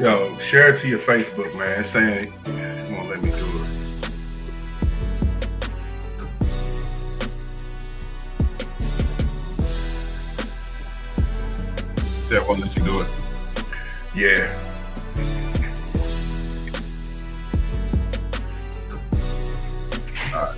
Yo, share it to your Facebook, man. It's saying it won't let me do it. That won't let you do it. Yeah. All right.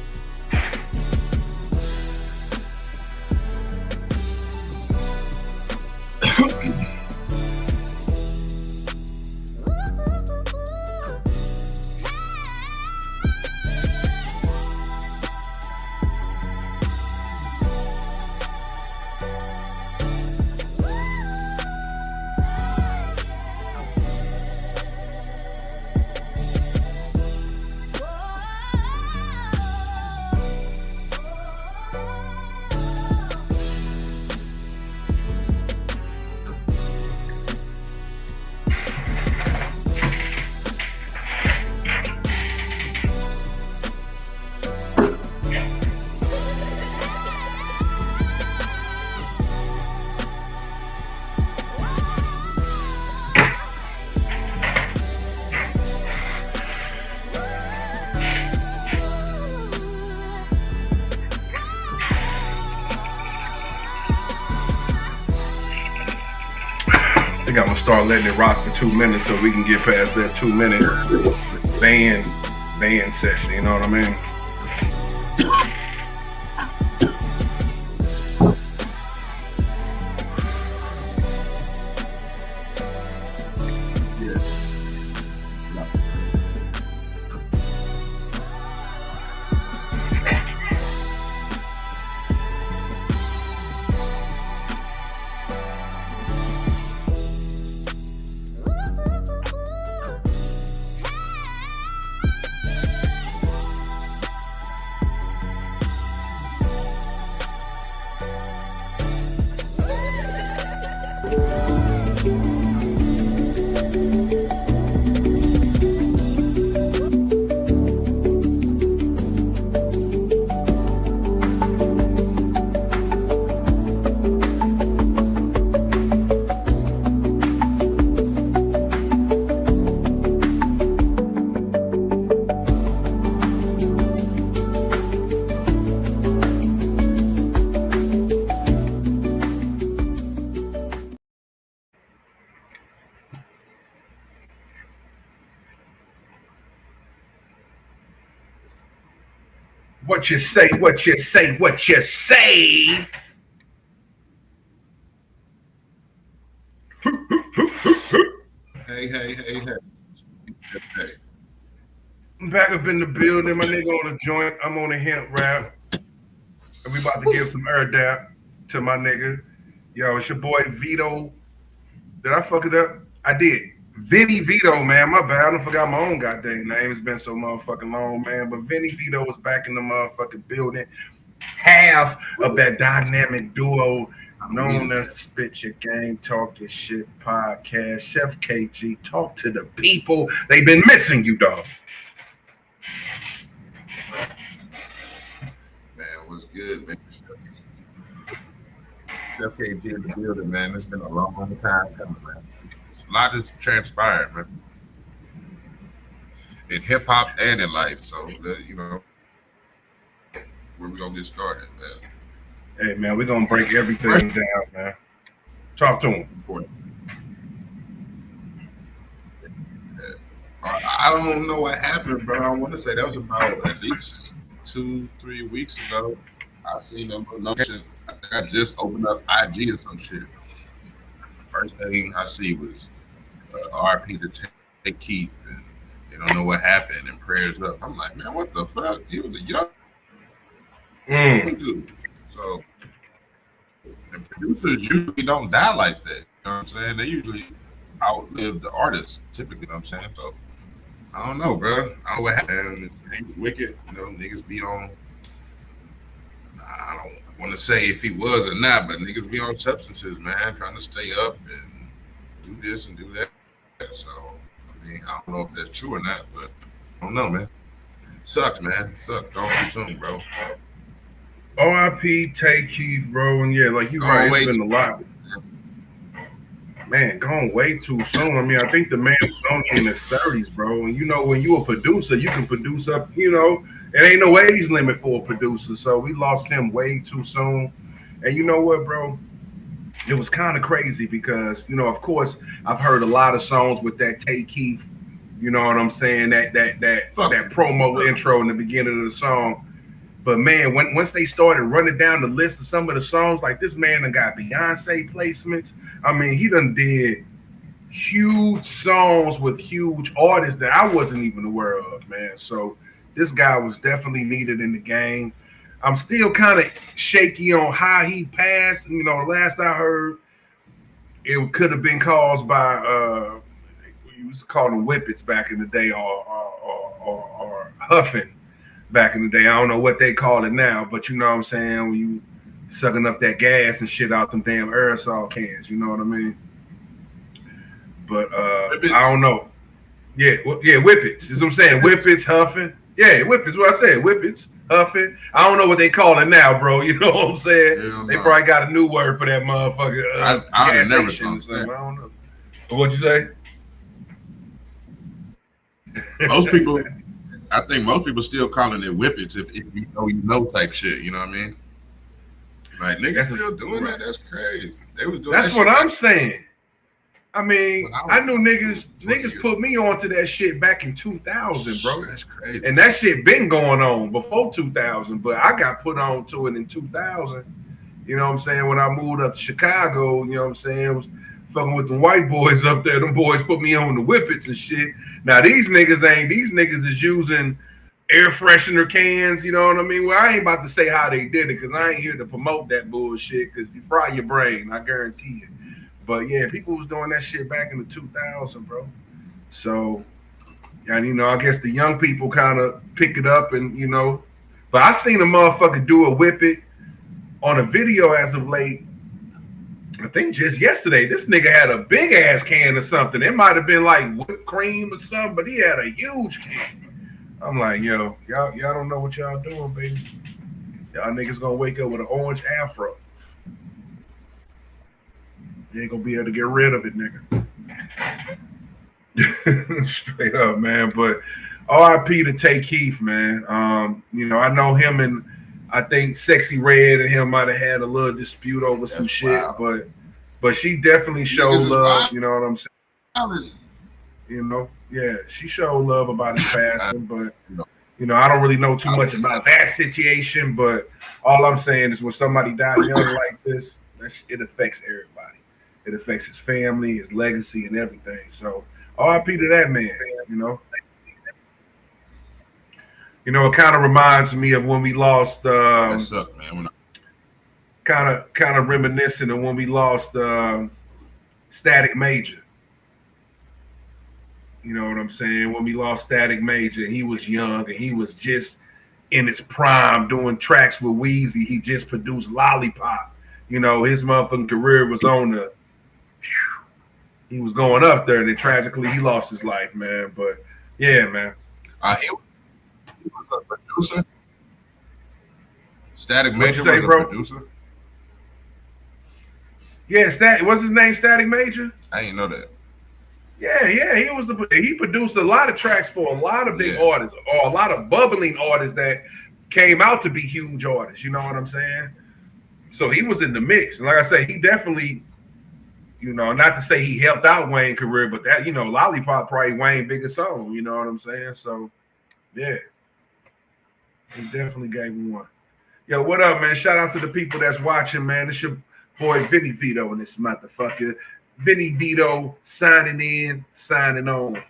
I think I'm gonna start letting it rock for 2 minutes so we can get past that 2 minute band session. You know what I mean? What you say, what you say, what you say. Hey. I'm back up in the building, my nigga on the joint. I'm on a hemp rap. And we about to give some air dap to my nigga. Yo, it's your boy Vito. Did I fuck it up? I did. Vinny Vito, man. My bad. I done forgot my own goddamn name. It's been so motherfucking long, man. But Vinny Vito was back in the motherfucking building. Half of that dynamic duo known as Spit Your Game, Talk Your Shit podcast. Chef KG, talk to the people. They've been missing you, dog. Man, what's good, man? Chef KG in the building, man. It's been a long time coming, man. A lot has transpired, man. In hip hop and in life. So, you know, where we gonna get started, man? Hey, man, we're gonna break everything down, man. Talk to him. I don't know what happened, bro. I want to say that was about at least 2-3 weeks ago. I seen them notification. I just opened up IG or some shit. First thing I see was RP to take Keith, and they don't know what happened, and prayers up. I'm like, man, what the fuck? He was a young dude. So, and producers usually don't die like that. You know what I'm saying? They usually outlive the artists, typically. You know what I'm saying? So, I don't know, bro. I don't know what happened. His name was Wicked. You know, niggas be on. I don't want to say if he was or not, but niggas be on substances, man, trying to stay up and do this and do that. So, I mean, I don't know if that's true or not, but I don't know, man. It sucks, man. It sucks. Don't be soon, bro. RIP, take Keith, bro, and yeah, like you right, it's been a lot. Man, gone way too soon. I mean, I think the man was only in his 30s, bro. And you know, when you a producer, you can produce up, it ain't no age limit for a producer. So we lost him way too soon. And you know what, bro? It was kind of crazy because, of course, I've heard a lot of songs with that Tay Keith, you know what I'm saying? That promo intro in the beginning of the song. But man, once they started running down the list of some of the songs, like this man done got Beyonce placements. I mean, he done did huge songs with huge artists that I wasn't even aware of, man. So this guy was definitely needed in the game. I'm still kind of shaky on how he passed. Last I heard, it could have been caused by we used to call them whippets back in the day, or huffing back in the day. I don't know what they call it now, but you know what I'm saying, when you sucking up that gas and shit out them damn aerosol cans, you know what I mean? But I don't know. Yeah, whippets. Is what I'm saying. Whippets, huffing. Yeah, whippets. What I said, whippets, huffing. I don't know what they call it now, bro. You know what I'm saying? They probably got a new word for that motherfucker. I never I don't know. But what'd you say? Most people, I think most people still calling it whippets if you know type shit. You know what I mean? Like niggas still doing that. That's crazy. They was doing. That's what I'm saying. I mean, I knew niggas put me onto that shit back in 2000, bro. That's crazy. And that shit been going on before 2000, but I got put on to it in 2000. You know what I'm saying? When I moved up to Chicago, you know what I'm saying? Was fucking with the white boys up there. Them boys put me on the whippets and shit. Now these niggas is using air freshener cans, you know what I mean? Well, I ain't about to say how they did it because I ain't here to promote that bullshit because you fry your brain, I guarantee you. But yeah, people was doing that shit back in the 2000, bro. So, and I guess the young people kind of pick it up and, but I seen a motherfucker do a whippet on a video as of late. I think just yesterday, this nigga had a big ass can or something. It might have been like whipped cream or something, but he had a huge can. I'm like, yo, y'all don't know what y'all doing, baby. Y'all niggas gonna wake up with an orange afro. You ain't gonna be able to get rid of it, nigga. Straight up, man. But R.I.P. to Tay Keith, man. I know him and I think Sexy Red and him might have had a little dispute over some shit, but she definitely showed love. You know what I'm saying? Yeah, she showed love about his passing, but I don't really know too much about that situation. But all I'm saying is when somebody dies young like this, it affects everybody. It affects his family, his legacy, and everything. So R.I.P. to that man. It kind of reminds me of when we lost. That sucked, man. Kind of reminiscent of when we lost Static Major. You know what I'm saying? When we lost Static Major, he was young and he was just in his prime doing tracks with Weezy. He just produced Lollipop. His motherfucking career was on the. He was going up there, and then tragically he lost his life, man. But yeah, man. He was a producer. Static Major was a producer. Yeah, what's his name? Static Major. I didn't know that. Yeah, he produced a lot of tracks for a lot of big artists, or a lot of bubbling artists that came out to be huge artists. You know what I'm saying? So he was in the mix, and like I say, he definitely. Not to say he helped out Wayne's career, but that, Lollipop probably Wayne's biggest song, you know what I'm saying? So, yeah. He definitely gave him one. Yo, what up, man? Shout out to the people that's watching, man. It's your boy Vinny Vito and this motherfucker. Vinny Vito signing in, signing on.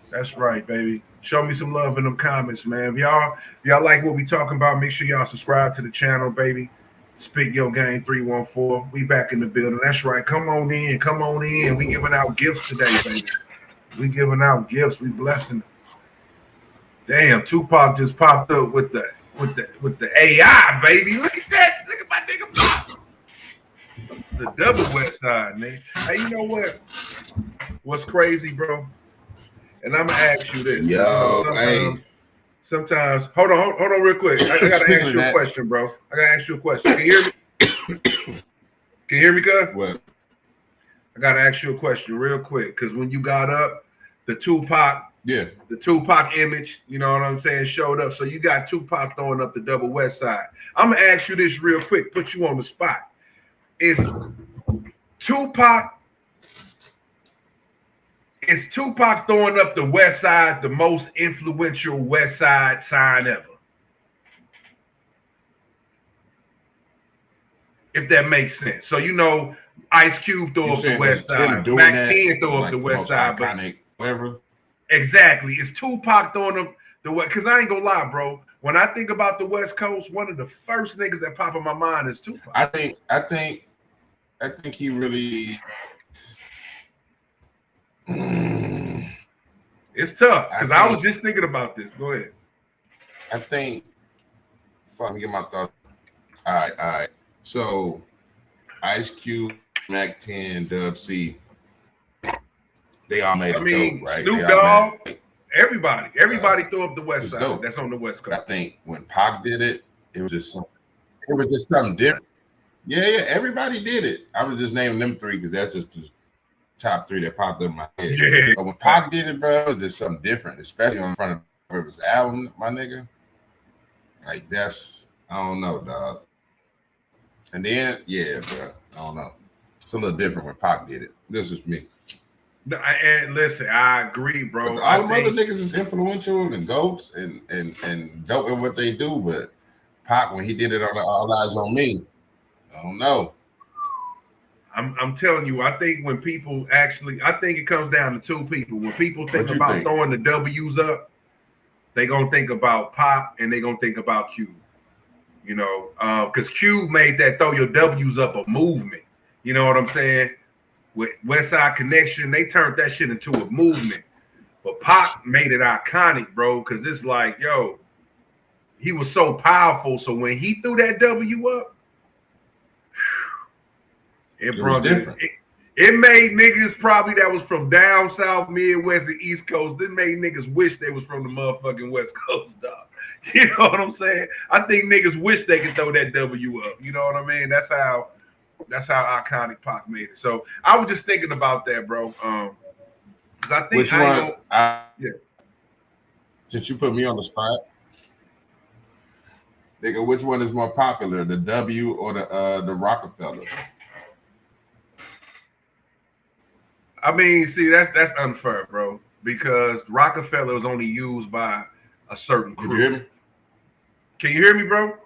That's right, baby. Show me some love in them comments, man. If y'all like what we talking about, make sure y'all subscribe to the channel, baby. Spit Your Game 314. We back in the building. That's right. Come on in. We giving out gifts today, baby. We giving out gifts. We blessing. Damn, Tupac just popped up with the AI, baby. Look at that. Look at my nigga Pop. The double West Side, man. Hey, you know what? What's crazy, bro? And I'm gonna ask you this. Sometimes, hold on, real quick. I gotta ask you a question, bro. Can you hear me? Can you hear me, cuz? What? I gotta ask you a question real quick, because when you got up, the Tupac, Yeah. the Tupac image, you know what I'm saying, showed up. So you got Tupac throwing up the double west side. I'm gonna ask you this real quick, put you on the spot. Is Tupac throwing up the west side the most influential west side sign ever? If that makes sense. So you know, Ice Cube throw up the west side, Mac 10 throw up the west side, but whatever. Exactly. It's Tupac throwing up the west. Because I ain't gonna lie, bro. When I think about the West Coast, one of the first niggas that pop in my mind is Tupac. I think he really. It's tough because I was just thinking about this. Go ahead. I think. Fuck me, get my thoughts. All right. So, Ice Cube, Mac 10, Dub C, they all made it dope, right? Snoop Dogg, everybody threw up the West Side. Dope. That's on the West Coast. I think when Pac did it, it was just something different. Yeah, everybody did it. I was just naming them three because that's just the top three that popped up in my head. Yeah. But when Pac did it, bro, it was just something different, especially in front of his album, my nigga. Like that's, I don't know, dog. And then, yeah, bro, I don't know. It's a little different when Pac did it. This is me. And listen, I agree, bro. But all the other niggas is influential and goats and dope in what they do, but Pac, when he did it on All Eyes on Me, I don't know. I'm telling you, I think when people actually, I think it comes down to two people. When people think about throwing the W's up, they gonna think about Pac and they gonna think about Cube. You know, because Cube made that throw your W's up a movement. You know what I'm saying? With West Side Connection, they turned that shit into a movement. But Pac made it iconic, bro, because it's like, yo, he was so powerful. So when he threw that W up, it brought different. It made niggas probably that was from down south, Midwest, and East Coast. It made niggas wish they was from the motherfucking West Coast, dog. You know what I'm saying? I think niggas wish they could throw that W up. You know what I mean? That's how iconic Pac made it. So I was just thinking about that, bro. Because I think which one? Since you put me on the spot, nigga, which one is more popular, the W or the Rockefeller? I mean, see, that's unfair, bro. Because Rockefeller was only used by a certain crew. You hear me? Can you hear me, bro?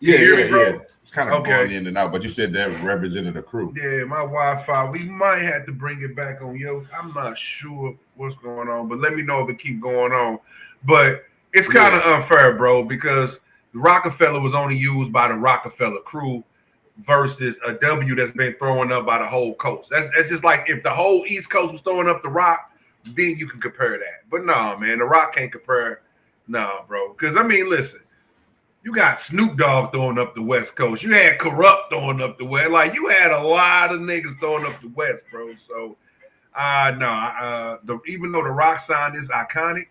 Yeah. It's kind of going in and out, but you said that represented a crew. Yeah, my Wi-Fi. We might have to bring it back on. I'm not sure what's going on, but let me know if it keep going on. But it's kind of unfair, bro, because the Rockefeller was only used by the Rockefeller crew versus a W that's been thrown up by the whole coast. That's just like if the whole East Coast was throwing up the Rock, then you can compare that. But no, man, the Rock can't compare. Nah, bro. Because, I mean, listen, you got Snoop Dogg throwing up the West Coast. You had Corrupt throwing up the West. Like, you had a lot of niggas throwing up the West, bro. So, even though the Rock sign is iconic,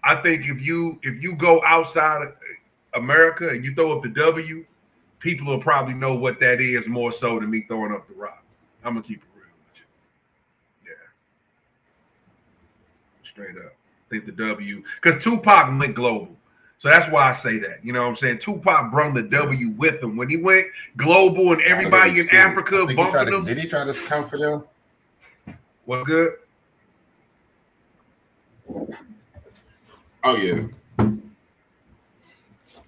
I think if you go outside of America and you throw up the W, people will probably know what that is more so than me throwing up the Rock. I'm going to keep it real with you. Yeah. Straight up. I think the W, because Tupac went global. So that's why I say that. You know what I'm saying? Tupac brought the W with him. When he went global and everybody in Africa bumping him. Did he try to come for them? What's good? Oh, yeah.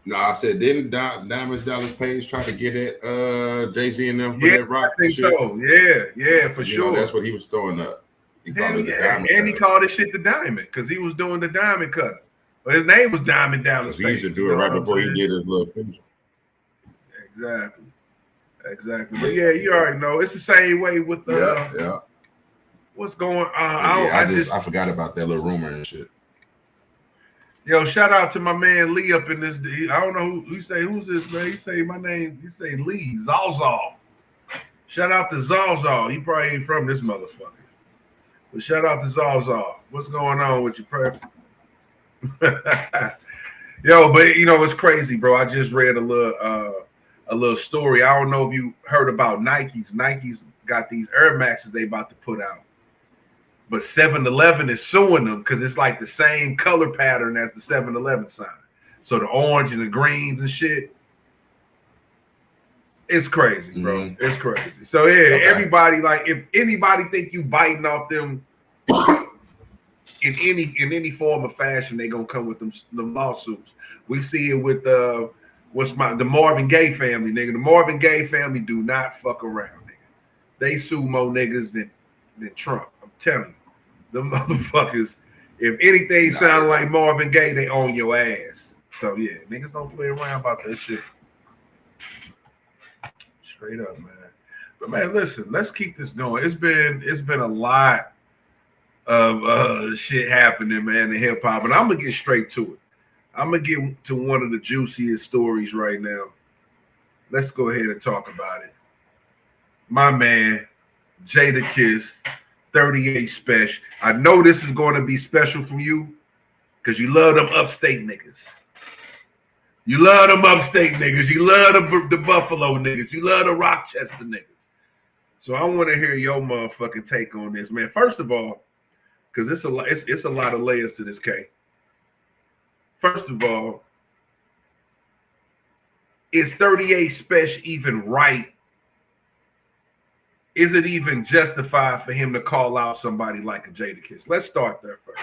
No, I said, didn't Diamonds Dallas Page try to get at Jay-Z and them for that Rock? I think so. Yeah, for sure. That's what he was throwing up. He called it the Diamond and he called this shit the Diamond because he was doing the Diamond cut. But his name was Diamond Dallas Page. He used to do it right before he did his little finish. Exactly. But yeah, you already know. It's the same way with the what's going on. I forgot about that little rumor and shit. Yo, shout out to my man Lee up in this. I don't know who say who's this man. He say my name. He say Lee Zalzal. Shout out to Zalzal. He probably ain't from this motherfucker. But shout out to Zalzal. What's going on with your prep? Yo, but you know it's crazy, bro. I just read a little story. I don't know if you heard about Nikes. Nikes got these Air Maxes they about to put out, but 7-Eleven is suing them because it's like the same color pattern as the 7-Eleven sign. So the orange and the greens and shit. It's crazy, bro. Mhm. It's crazy. So yeah, Okay. everybody like if anybody think you biting off them in any form or fashion, they gonna come with them lawsuits. We see it with the Marvin Gaye family, nigga. The Marvin Gaye family do not fuck around, nigga. They sue more niggas than Trump. I'm telling you, them motherfuckers. If anything sound like Marvin Gaye, they own your ass. So yeah, niggas don't play around about that shit. Straight up, man. But man, listen, let's keep this going. It's been a lot of shit happening, man, in hip hop, and I'm gonna get straight to it. I'm gonna get to one of the juiciest stories right now. Let's go ahead and talk about it. My man, Jadakiss, 38 special. I know this is going to be special for you because you love them upstate niggas. You love them upstate niggas. You love the Buffalo niggas. You love the Rochester niggas. So I want to hear your motherfucking take on this, man. First of all, because it's a lot of layers to this, K. First of all, is 38 special even right? Is it even justified for him to call out somebody like a Jadakiss? Let's start there first.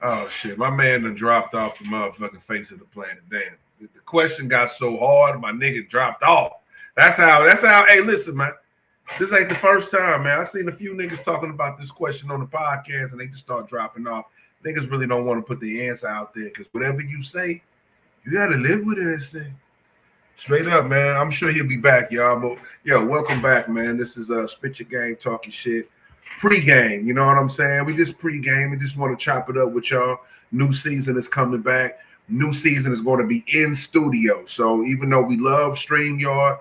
Oh shit, my man done dropped off the motherfucking face of the planet. Damn. The question got so hard, my nigga dropped off. That's how, hey, listen, man. This ain't the first time, man. I seen a few niggas talking about this question on the podcast and they just start dropping off. Niggas really don't want to put the answer out there because whatever you say, you gotta live with it. Thing. Straight up, man. I'm sure he'll be back, y'all. But yo, welcome back, man. This is Spit Your Game talking shit. Pre-game, you know what I'm saying? We just pre-game. We just want to chop it up with y'all. New season is coming back. New season is going to be in studio. So even though we love StreamYard,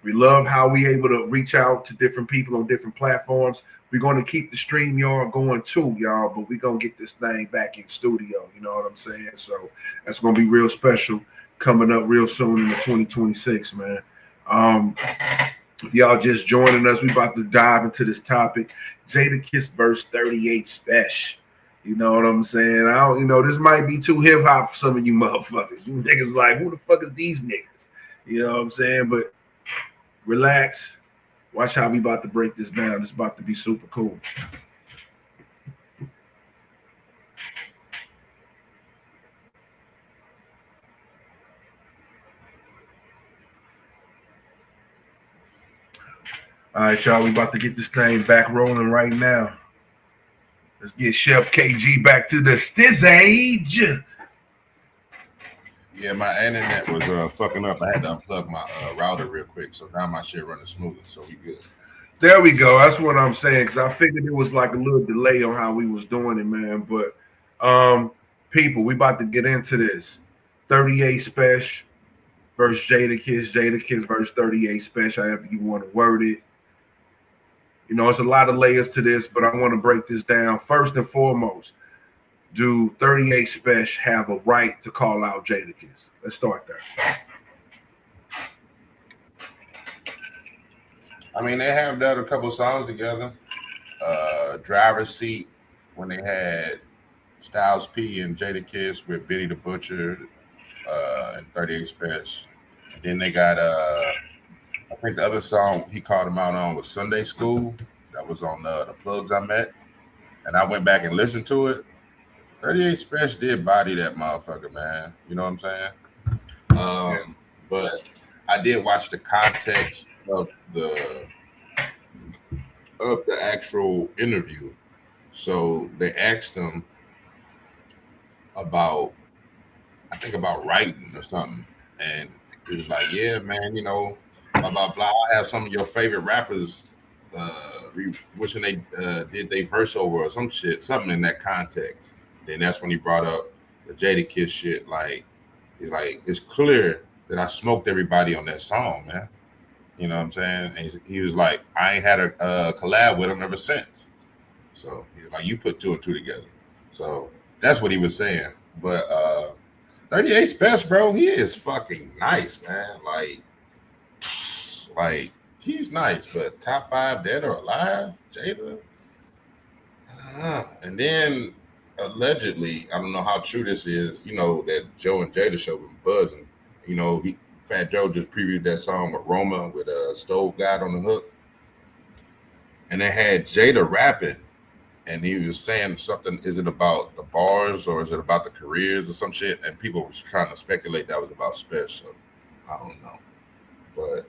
we love how we able to reach out to different people on different platforms. We're going to keep the StreamYard going too, y'all, but we're going to get this thing back in studio. You know what I'm saying? So that's going to be real special coming up real soon in the 2026, man. If y'all just joining us, we about to dive into this topic. Jadakiss verse 38 special. You know what I'm saying? This might be too hip hop for some of you motherfuckers. You niggas like, who the fuck is these niggas? You know what I'm saying? But relax. Watch how we about to break this down. It's about to be super cool. All right, y'all. We about to get this thing back rolling right now. Let's get Chef KG back to the stage. Yeah, my internet was fucking up. I had to unplug my router real quick, so now my shit running smoothly, so we good. There we go. That's what I'm saying, because I figured it was like a little delay on how we was doing it, man. But people, we about to get into this. 38 special versus Jadakiss versus 38 special, however you want to word it. You know, it's a lot of layers to this, but I want to break this down. First and foremost, do 38 special have a right to call out Jadakiss? Let's start there. I mean, they have done a couple songs together. Driver's Seat, when they had Styles P and Jadakiss with Benny the Butcher and 38 special. And then they got I think the other song he called him out on was Sunday School. That was on the plugs I met. And I went back and listened to it. 38 special did body that motherfucker, man. You know what I'm saying? But I did watch the context of the actual interview. So they asked him about writing or something. And he was like, yeah, man, you know, blah, blah, blah. I have some of your favorite rappers wishing they did they verse over or some shit, something in that context. Then that's when he brought up the Jadakiss shit. Like, he's like, it's clear that I smoked everybody on that song, man. You know what I'm saying? And he was like, I ain't had a collab with him ever since. So he's like, you put two and two together. So that's what he was saying. But 38 Special, bro, he is fucking nice, man. Like he's nice, but top five dead or alive, Jada. And then allegedly, I don't know how true this is. You know that Joe and Jada show been buzzing. You know, Fat Joe just previewed that song with Roma with Stove God on the hook, and they had Jada rapping, and he was saying something. Is it about the bars or is it about the careers or some shit? And people was trying to speculate that was about Special. I don't know, but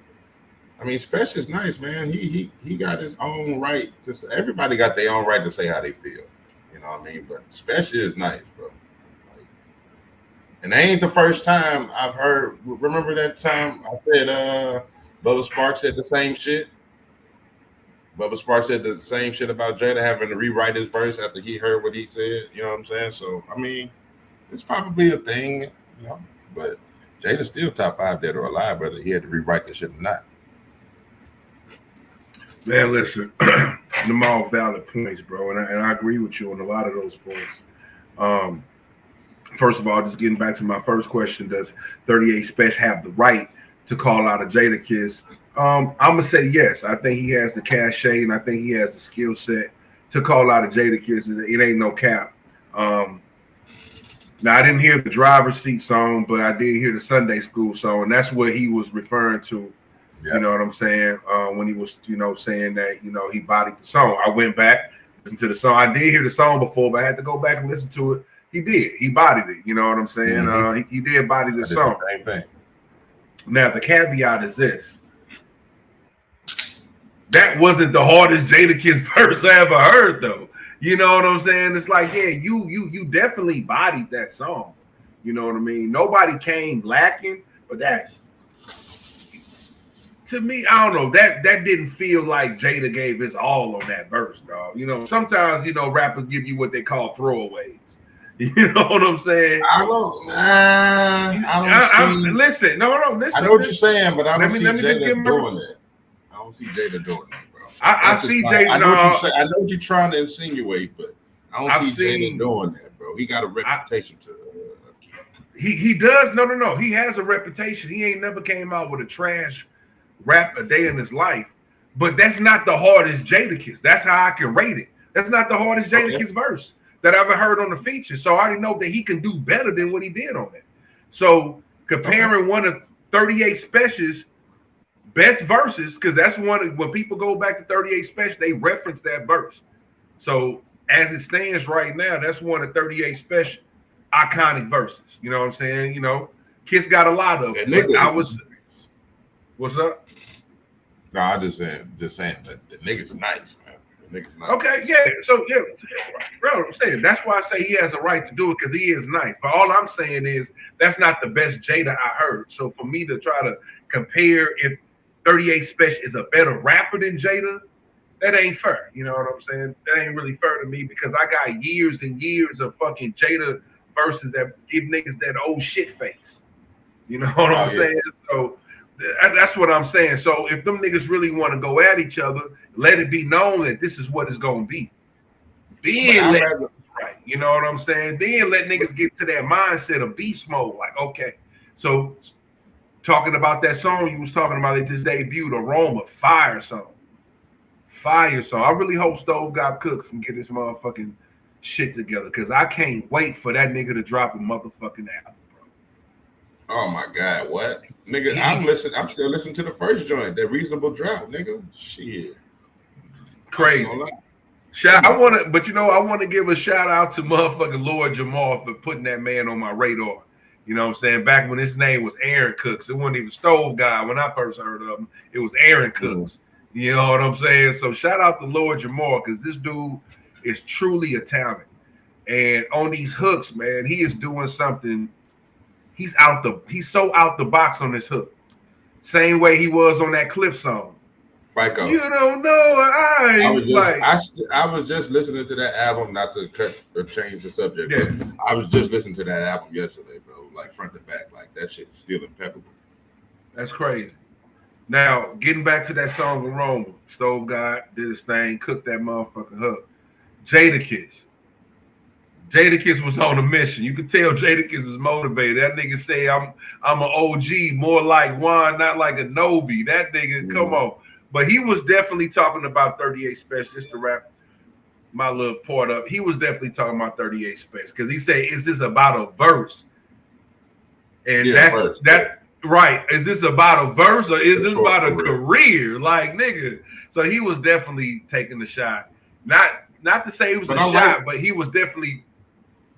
I mean, Special is nice, man. He got his own right to. Everybody got their own right to say how they feel. You know what I mean? But Special is nice, bro. Like, and that ain't the first time I've heard. Remember that time I said Bubba Sparks said the same shit. Bubba Sparks said the same shit about Jada having to rewrite his verse after he heard what he said. You know what I'm saying? So I mean, it's probably a thing, you know. But Jada's still top five dead or alive, whether he had to rewrite this shit or not. Man, listen, them all valid points, bro, and I agree with you on a lot of those points. First of all, just getting back to my first question, does 38 Special have the right to call out a Jada Kiss? I'm gonna say yes. I think he has the cachet, and I think he has the skill set to call out a Jada Kiss. It ain't no cap. Now I didn't hear the driver's seat song, but I did hear the Sunday school song, and that's what he was referring to. Yeah. You know what I'm saying? When he was, saying that, he bodied the song. I went back, listened to the song. I did hear the song before, but I had to go back and listen to it. He did. He bodied it. You know what I'm saying? Mm-hmm. He did body the song. Same thing. Now, the caveat is this. That wasn't the hardest Jadakiss verse I ever heard, though. You know what I'm saying? It's like, yeah, you definitely bodied that song. You know what I mean? Nobody came lacking, but that... To me, I don't know. That didn't feel like Jada gave his all on that verse, dog. Sometimes, rappers give you what they call throwaways. You know what I'm saying? I don't listen. Listen. I know what you're saying, but I don't see Jada doing that. I don't see Jada doing that, bro. I see Jada. I know what you're saying. I know what you're trying to insinuate, but I don't see Jada doing that, bro. He got a reputation to keep. He does. No. He has a reputation. He ain't never came out with a trash rap a day in his life, but that's not the hardest Jadakiss. That's how I can rate it. That's not the hardest Jadakiss verse that I've ever heard on the feature. So I already know that he can do better than what he did on it. So comparing one of 38 Special's best verses, because that's when people go back to 38 Special, they reference that verse. So as it stands right now, that's one of 38 Special iconic verses. You know what I'm saying? Kiss got a lot of it. What's up? No, I just saying that the nigga's nice, man. The nigga's nice. Okay, yeah. So yeah, bro, I'm saying that's why I say he has a right to do it because he is nice. But all I'm saying is that's not the best Jada I heard. So for me to try to compare if 38 Special is a better rapper than Jada, that ain't fair. You know what I'm saying? That ain't really fair to me because I got years and years of fucking Jada verses that give niggas that old shit face. You know what I'm saying? So that's what I'm saying. So if them niggas really want to go at each other, let it be known that this is what it's going to be. Then right. You know what I'm saying? Then let niggas get to that mindset of beast mode. Like, okay. So talking about that song you was talking about, it just debuted, Aroma, fire song. Fire song. I really hope Stove got cooks and get this motherfucking shit together because I can't wait for that nigga to drop a motherfucking album. Oh my God, what? Nigga, I'm still listening to the first joint, that Reasonable Drought, nigga. Shit. Crazy. I want to give a shout out to motherfucking Lord Jamal for putting that man on my radar. You know what I'm saying? Back when his name was Aaron Cooks. It wasn't even Stove Guy when I first heard of him. It was Aaron Cooks. Mm-hmm. You know what I'm saying? So shout out to Lord Jamal because this dude is truly a talent. And on these hooks, man, he is doing something. He's so out the box on this hook. Same way he was on that Clip song. FICO. You don't know I was just listening to that album, not to cut or change the subject, but I was just listening to that album yesterday, bro. Like front to back. Like that shit's still impeccable. That's crazy. Now, getting back to that song with Roma, Stove God did his thing, cooked that motherfucking hook. Jadakiss. Jadakiss was on a mission. You could tell Jadakiss was motivated. That nigga say I'm an OG, more like Juan, not like a Nobi. That nigga, come on. But he was definitely talking about 38 Special, just to wrap my little part up. He was definitely talking about 38 Special because he said, "Is this about a verse?" And Yeah, that's first. that right. Is this about a verse or is A this short about a career. career? Like nigga. So he was definitely taking the shot. Not to say it was But a I shot, like- but he was definitely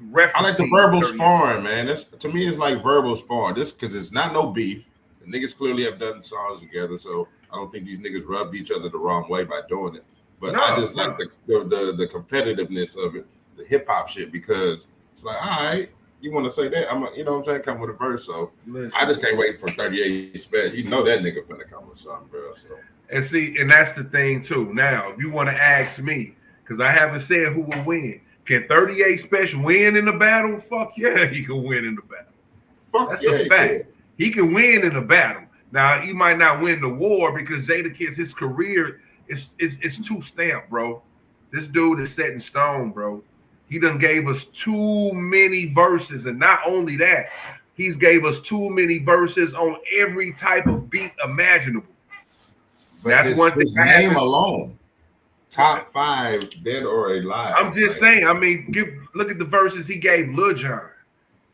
I like the referencing verbal 38. sparring, man. That's to me, it's like verbal sparring. This because it's not no beef. The niggas clearly have done songs together, so I don't think these niggas rubbed each other the wrong way by doing it. But I just like the competitiveness of it, the hip hop shit, because it's like, all right, you want to say that? You know what I'm saying? Come with a verse. So Listen. I just can't wait for 38 Spec. You know that nigga finna come with something, bro. So And see, and that's the thing too. Now, if you want to ask me, because I haven't said who will win, can 38 Special win in the battle? Fuck yeah, he can win in the battle. fuck That's yeah, a fact. He can win in a battle. Now he might not win the war because Jadakiss, his career is too stamped, bro. This dude is set in stone, bro. He done gave us too many verses, and not only that, he's gave us too many verses on every type of beat imaginable. But That's one thing. His name alone, top 5 dead or alive. I'm just saying. I mean, look at the verses he gave Lil Jon.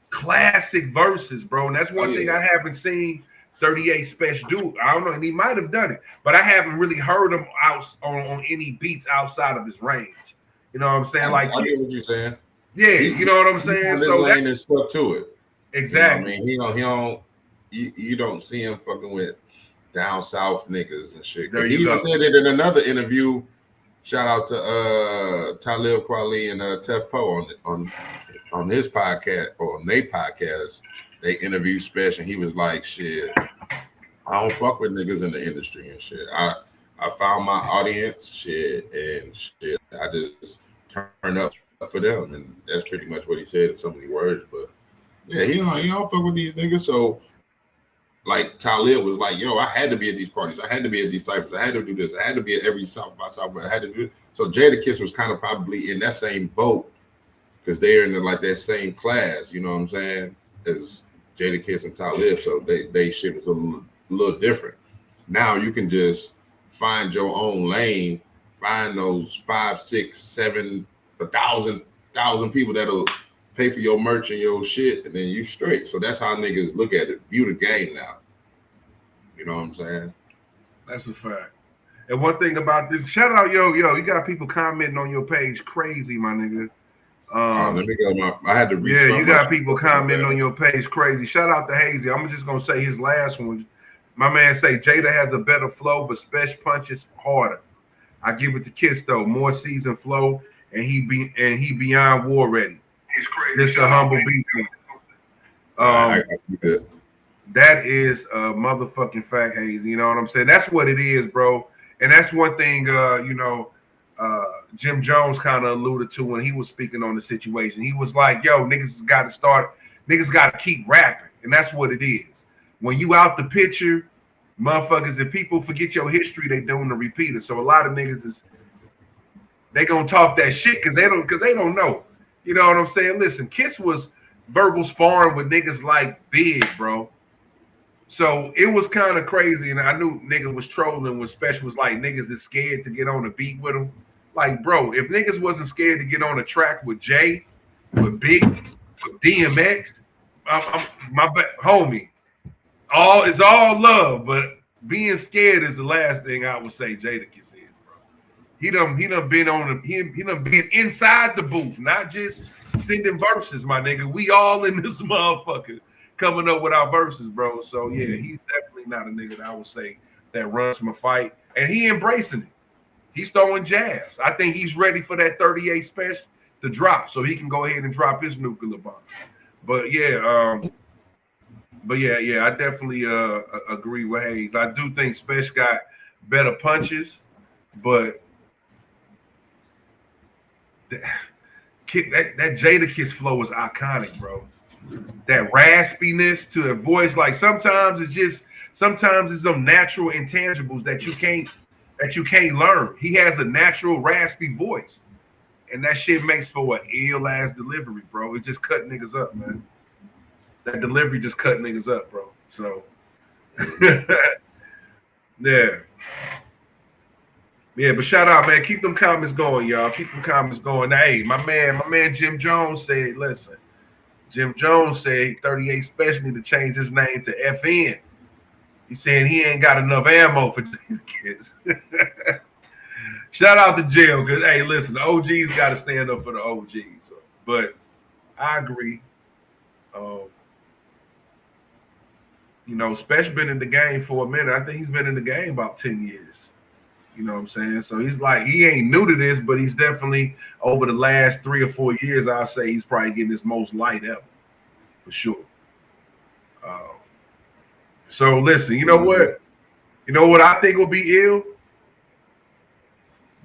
Classic verses, bro. And that's one thing I haven't seen 38 Special do. I don't know, and he might have done it, but I haven't really heard him out on any beats outside of his range. You know what I'm saying? Like, I get what you're saying. Yeah, you know what I'm saying. So lane and stuck to it. Exactly. You know what I mean, you don't see him fucking with down south niggas and shit. Because he even said it in another interview. Shout out to Talib Kweli and Tef Poe on his podcast or on their podcast. They interviewed Special. He was like, "Shit, I don't fuck with niggas in the industry and shit. I found my audience, shit, and shit. I just turn up for them." And that's pretty much what he said in so many words. But yeah, he don't fuck with these niggas. So like Talib was like, "Yo, I had to be at these parties. I had to be at these cyphers. I had to do this. I had to be at every South by South. I had to do it." So Jadakiss was kind of probably in that same boat because they're in that same class. You know what I'm saying? As Jadakiss and Talib. So they shit was a little different. Now you can just find your own lane, find those 5, 6, 7, 1,000 people that'll pay for your merch and your shit, and then you straight. So that's how niggas look at it, view the game now. You know what I'm saying? That's a fact. And one thing about this, shout out, yo, you got people commenting on your page, crazy, my nigga. Let me go. I had to. Yeah, you got people commenting on your page, crazy. Shout out to Hazy. I'm just gonna say his last one. My man say Jada has a better flow, but Special punches harder. I give it to Kiss though, more seasoned flow, and he beyond war ready. He's crazy. Just a humble beat. That is a motherfucking fact, Hazy. You know what I'm saying? That's what it is, bro. And that's one thing, Jim Jones kind of alluded to when he was speaking on the situation. He was like, yo, niggas got to keep rapping. And that's what it is. When you out the picture, motherfuckers, if people forget your history, they doing the repeater. So a lot of niggas they gonna talk that shit because they don't know. You know what I'm saying? Listen, Kiss was verbal sparring with niggas like Big, bro. So it was kind of crazy, and I knew nigga was trolling when Special was like, niggas is scared to get on a beat with him. Like, bro, if niggas wasn't scared to get on a track with Jay, with Big, with DMX, homie, it's all love, but being scared is the last thing I would say Jadakiss is, bro. He done been inside the booth, not just sending verses, my nigga. We all in this motherfucker coming up with our verses, bro. So yeah, he's definitely not a nigga that I would say that runs from a fight, and he embracing it. He's throwing jabs. I think he's ready for that 38 Special to drop, so he can go ahead and drop his nuclear bomb. But yeah, I definitely agree with Hayes. I do think Special got better punches, but that Jadakiss flow is iconic, bro. That raspiness to a voice, like sometimes it's just Sometimes it's some natural intangibles that you can't learn. He has a natural raspy voice, and that shit makes for an ill ass delivery, bro. It just cut niggas up, man. That delivery just cut niggas up, bro. So, yeah. Yeah, but shout out, man. Keep them comments going, y'all. Keep them comments going. Hey, my man Jim Jones said, listen, Jim Jones said 38 Special need to change his name to FN. He said he ain't got enough ammo for these kids. Shout out to Jill, because, hey, listen, the OGs got to stand up for the OGs. But I agree. Special been in the game for a minute. I think he's been in the game about 10 years. You know what I'm saying? So he's like, he ain't new to this, but he's definitely over the last 3 or 4 years, I'll say he's probably getting his most light ever, for sure. So listen, you know what? You know what I think will be ill?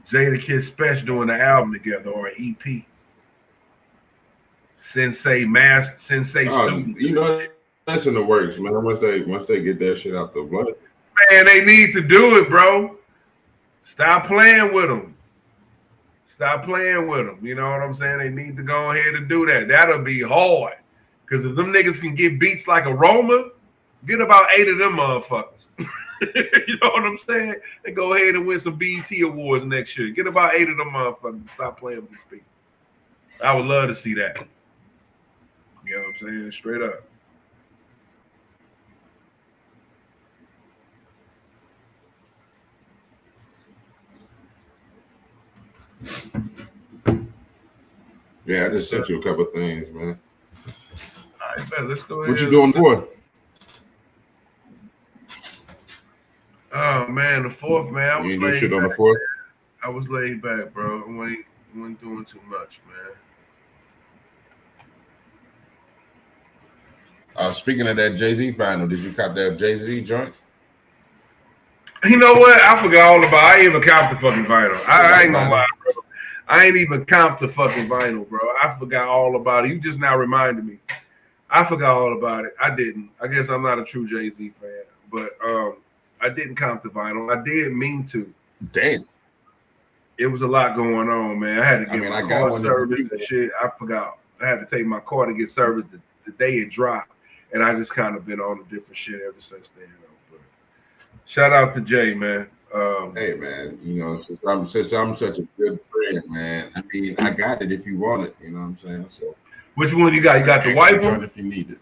Jada Special doing the album together or an EP. Sensei Student. You know, that's in the works, man. Once they get that shit out the blood. Man, they need to do it, bro. Stop playing with them. Stop playing with them. You know what I'm saying? They need to go ahead and do that. That'll be hard. Because if them niggas can get beats like Aroma, get about 8 of them motherfuckers. You know what I'm saying? And go ahead and win some BET awards next year. Get about 8 of them motherfuckers. Stop playing with these people. I would love to see that. You know what I'm saying? Straight up. Yeah, I just sent you a couple of things, man. All right, man, let's go ahead. What you doing for? Oh man, the 4th, man. I was you do laid shit back. on the 4th? I was laid back, bro. I wasn't doing too much, man. Speaking of that Jay-Z final, did you cop that Jay-Z joint? You know what? I forgot all about it. I ain't even count the fucking vinyl. I ain't gonna lie, bro. I ain't even count the fucking vinyl, bro. I forgot all about it. You just now reminded me. I forgot all about it. I didn't. I guess I'm not a true Jay-Z fan, but I didn't count the vinyl. I did mean to. Damn. It was a lot going on, man. I had to get my car one service and shit. I forgot. I had to take my car to get service the day it dropped, and I just kind of been on a different shit ever since then. But shout out to Jay, man. Hey man, since I'm such a good friend, man. I mean, I got it if you want it. You know what I'm saying? So, which one you got? You got the white one? If you need it,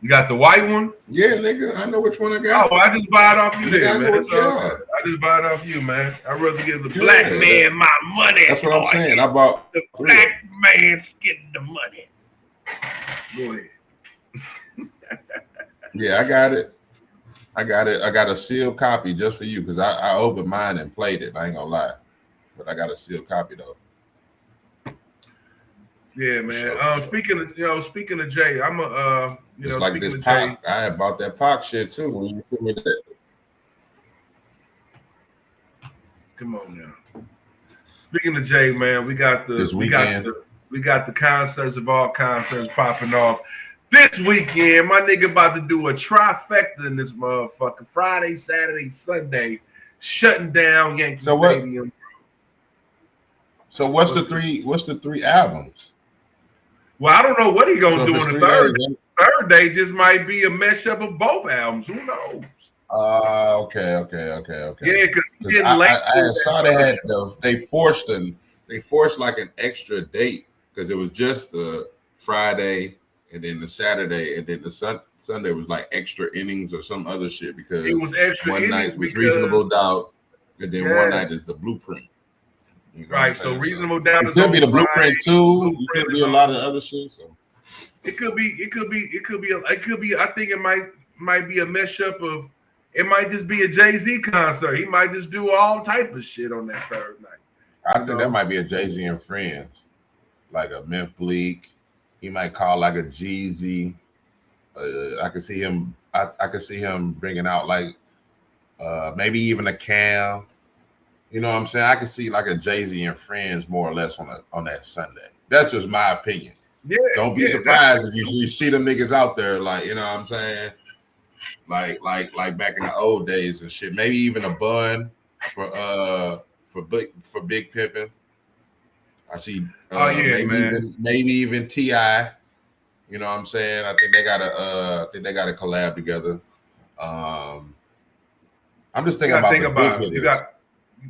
you got the white one? Yeah, nigga, I know which one I got. Oh, I just buy it off you, there, man. I just buy it off you, man. I'd rather give the black man my money. That's what I'm saying. I bought the black man getting the money. Go ahead. Yeah, I got it. I got a sealed copy just for you because I opened mine and played it. I ain't gonna lie, but I got a sealed copy though. Yeah, man. Speaking of Jay, I'm a it's like this Pac. I had bought that Pac shit too when you put me that. Come on now. Speaking of Jay, man, we got the concerts of all concerts popping off. This weekend, my nigga about to do a trifecta in this motherfucker. Friday, Saturday, Sunday, shutting down Yankee Stadium. So what's the three albums? Well, I don't know what he gonna do on the third. Third day just might be a mashup of both albums. Who knows? Okay. Yeah, because I saw they forced like an extra date because it was just the Friday. And then the Saturday, and then the Sunday was like extra innings or some other shit because it was extra one night was Reasonable Doubt, and then one night is the Blueprint. You know right. So Reasonable Doubt it could be the Blueprint too. It could be a lot of other shit. So it could be. I think it might be a mashup of. It might just be a Jay-Z concert. He might just do all type of shit on that third night. I think that might be a Jay-Z and Friends, like a Memphis Bleak. He might call like a Jeezy. I could see him. I could see him bringing out like maybe even a Cam. You know what I'm saying? I could see like a Jay-Z and Friends more or less on that Sunday. That's just my opinion. Yeah. Don't be surprised if you see them niggas out there, like, you know what I'm saying? like back in the old days and shit. Maybe even a bun for Big Pimpin'. I see Oh yeah, maybe even T.I. You know what I'm saying? I think they gotta collab together. I'm just you thinking gotta about think the big about it. hitters.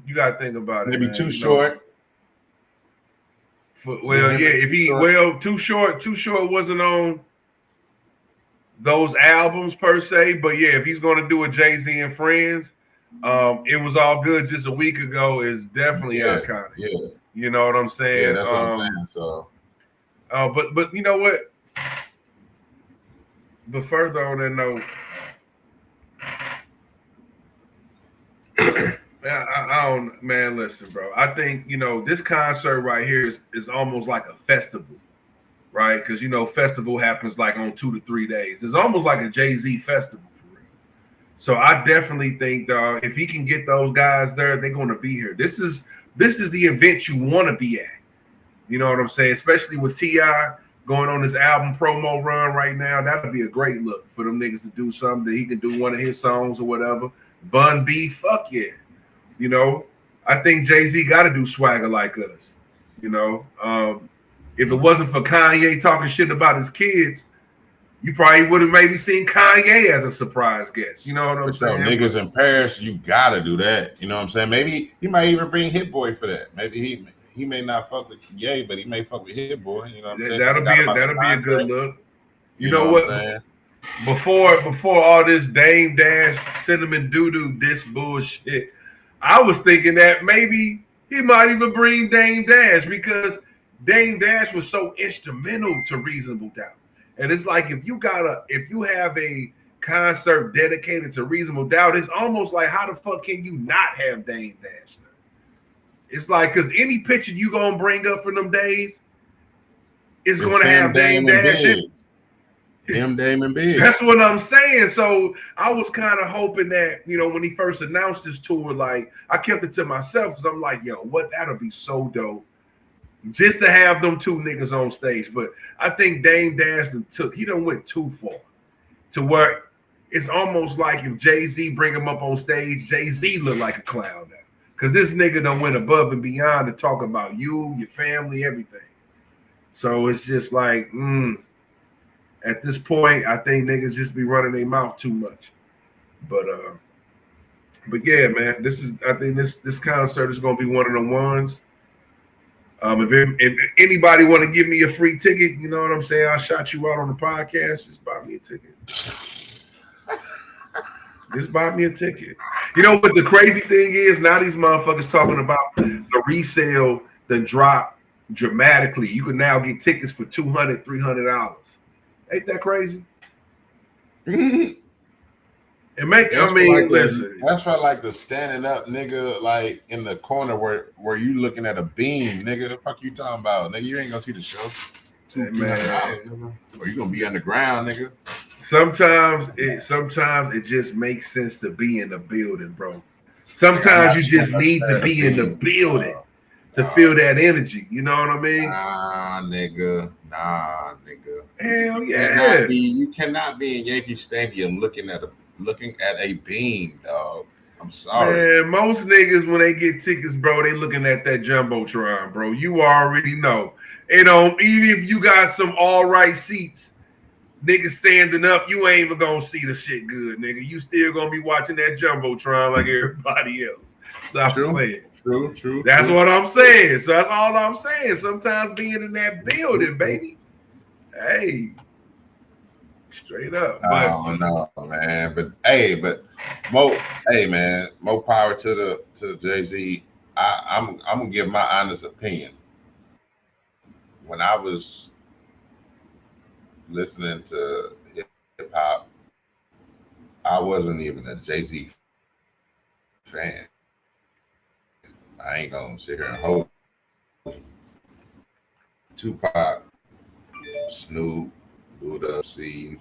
You gotta think about it, Maybe man. Too You know, Short. Too Short wasn't on those albums per se, but yeah, if he's gonna do a Jay-Z and Friends, it was all good just a week ago is definitely Yeah, iconic. yeah, You know what I'm yeah. saying? That's what I'm saying. So, But you know what? But further on that note, man, I don't, man. Listen, bro. I think this concert right here is almost like a festival, right? Because festival happens like on 2 to 3 days. It's almost like a Jay-Z festival for real. So I definitely think, if he can get those guys there, they're going to be here. This is the event you want to be at. You know what I'm saying? Especially with T.I. going on his album promo run right now, that'd be a great look for them niggas to do something that he can do one of his songs or whatever. Bun B, fuck yeah. I think Jay-Z got to do Swagger Like Us. If it wasn't for Kanye talking shit about his kids, you probably would have maybe seen Kanye as a surprise guest. You know what I'm saying? Niggas in Paris, you gotta do that. You know what I'm saying? Maybe he might even bring Hit Boy for that. Maybe he may not fuck with Ye, but he may fuck with Hit Boy. You know what I'm saying? That'll be a good look. You know what what? I'm saying? Before all this Dame Dash cinnamon doo-doo this bullshit, I was thinking that maybe he might even bring Dame Dash because Dame Dash was so instrumental to Reasonable Doubt. And it's like if you have a concert dedicated to Reasonable Doubt, it's almost like how the fuck can you not have Dame Dash there? It's like because any picture you gonna bring up from them days is gonna have Dame Dash in it. Him, Dame, and Big. That's what I'm saying. So I was kind of hoping that, when he first announced this tour, like I kept it to myself because I'm like, yo, that'll be so dope. Just to have them two niggas on stage. But I think Dame Dash he done went too far to where it's almost like if Jay-Z bring him up on stage, Jay-Z look like a clown now. Because this nigga done went above and beyond to talk about you, your family, everything. So it's just like, at this point, I think niggas just be running their mouth too much. But yeah, man, I think this concert is gonna be one of the ones. If anybody want to give me a free ticket, you know what I'm saying? I shot you out on the podcast. Just buy me a ticket. Just buy me a ticket. You know what the crazy thing is? Now these motherfuckers talking about the resale that dropped dramatically. You can now get tickets for $200, $300. Ain't that crazy? Listen. That's for like the standing up nigga, like in the corner where you looking at a beam, nigga. The fuck you talking about, nigga? You ain't gonna see the show. $200, or you gonna be underground, nigga. Sometimes it just makes sense to be in the building, bro. Sometimes you just need to be in the building to feel that energy. You know what I mean? Nah, nigga. Hell yeah. You cannot be in Yankee Stadium looking at a beam, dog. I'm sorry. Man, most niggas when they get tickets, bro, they looking at that jumbotron, bro. You already know. Even if you got some all right seats, niggas standing up, you ain't even gonna see the shit good, nigga. You still gonna be watching that jumbotron like everybody else. Stop playing. True. That's what I'm saying. So that's all I'm saying. Sometimes being in that building, baby. Hey, straight up. No, man. But more power to Jay-Z. I'm gonna give my honest opinion. When I was listening to hip hop, I wasn't even a Jay-Z fan. I ain't gonna sit here and hold Tupac, Snoop, Luda, C,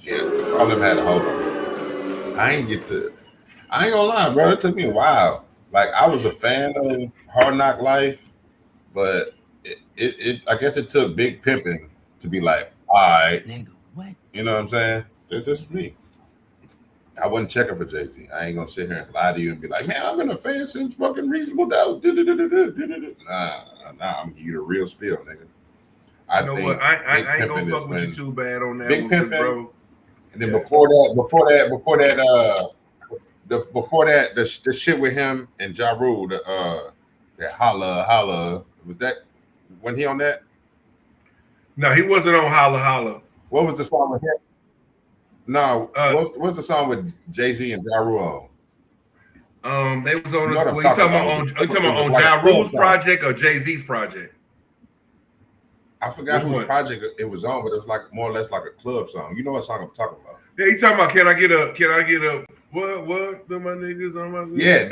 all of them had a hold on. I ain't gonna lie, bro. It took me a while. Like I was a fan of Hard Knock Life, but I guess it took Big Pimpin' to be like, all right. Nigga, what? You know what I'm saying? This is me. I wasn't checking for Jay-Z. I ain't gonna sit here and lie to you and be like, man, I've been a fan since fucking Reasonable Doubt. Nah, I'm gonna give you the real spiel, nigga. I You know what? think Big I ain't gonna Pimpin' is fuck with you when too bad on that Big one, cause Pimpin', bro. and then Yeah. before that, the shit with him and Ja Rule, that holla, was that when he on that? No, he wasn't on Holla Holla. What was the song with him? No, Uh, what's the song with Jay-Z and Ja Rule on? they was You on. know what I'm Well, you talking talking about? about on? You talking It about was on like a Ja club Rule's song. project or Jay Z's project? I forgot Which whose one? project it was on, but it was like more or less like a club song. You know what song I'm talking about? Yeah, you talking about? Can I get a? Can I get a? What? Do my niggas on my? Yeah,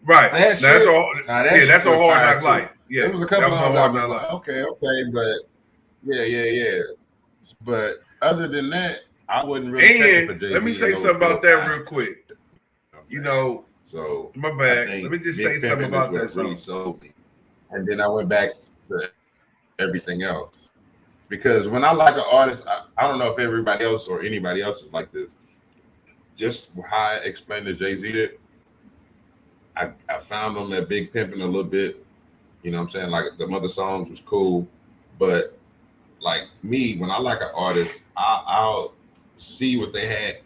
Right. that Now, that's shit. all. Now that Yeah, shit that's on was Hard fire Knock too. Life. Yeah, There was a that couple was on songs I Hard was Knock like, Life. okay, but yeah. But other than that, I wasn't really checking for And let me Jay-Z in say those something real about that real times and quick. shit. You know what I'm You saying? know, So my I bad. Let think me just say Big something Pimpin' is about that what really song. sold me. And then I went back to everything else. Because when I like an artist, I don't know if everybody else or anybody else is like this. Just how I explained to Jay-Z it, I found him at Big Pimpin' a little bit. You know what I'm saying? Like the mother songs was cool. But like me, when I like an artist, I'll see what they had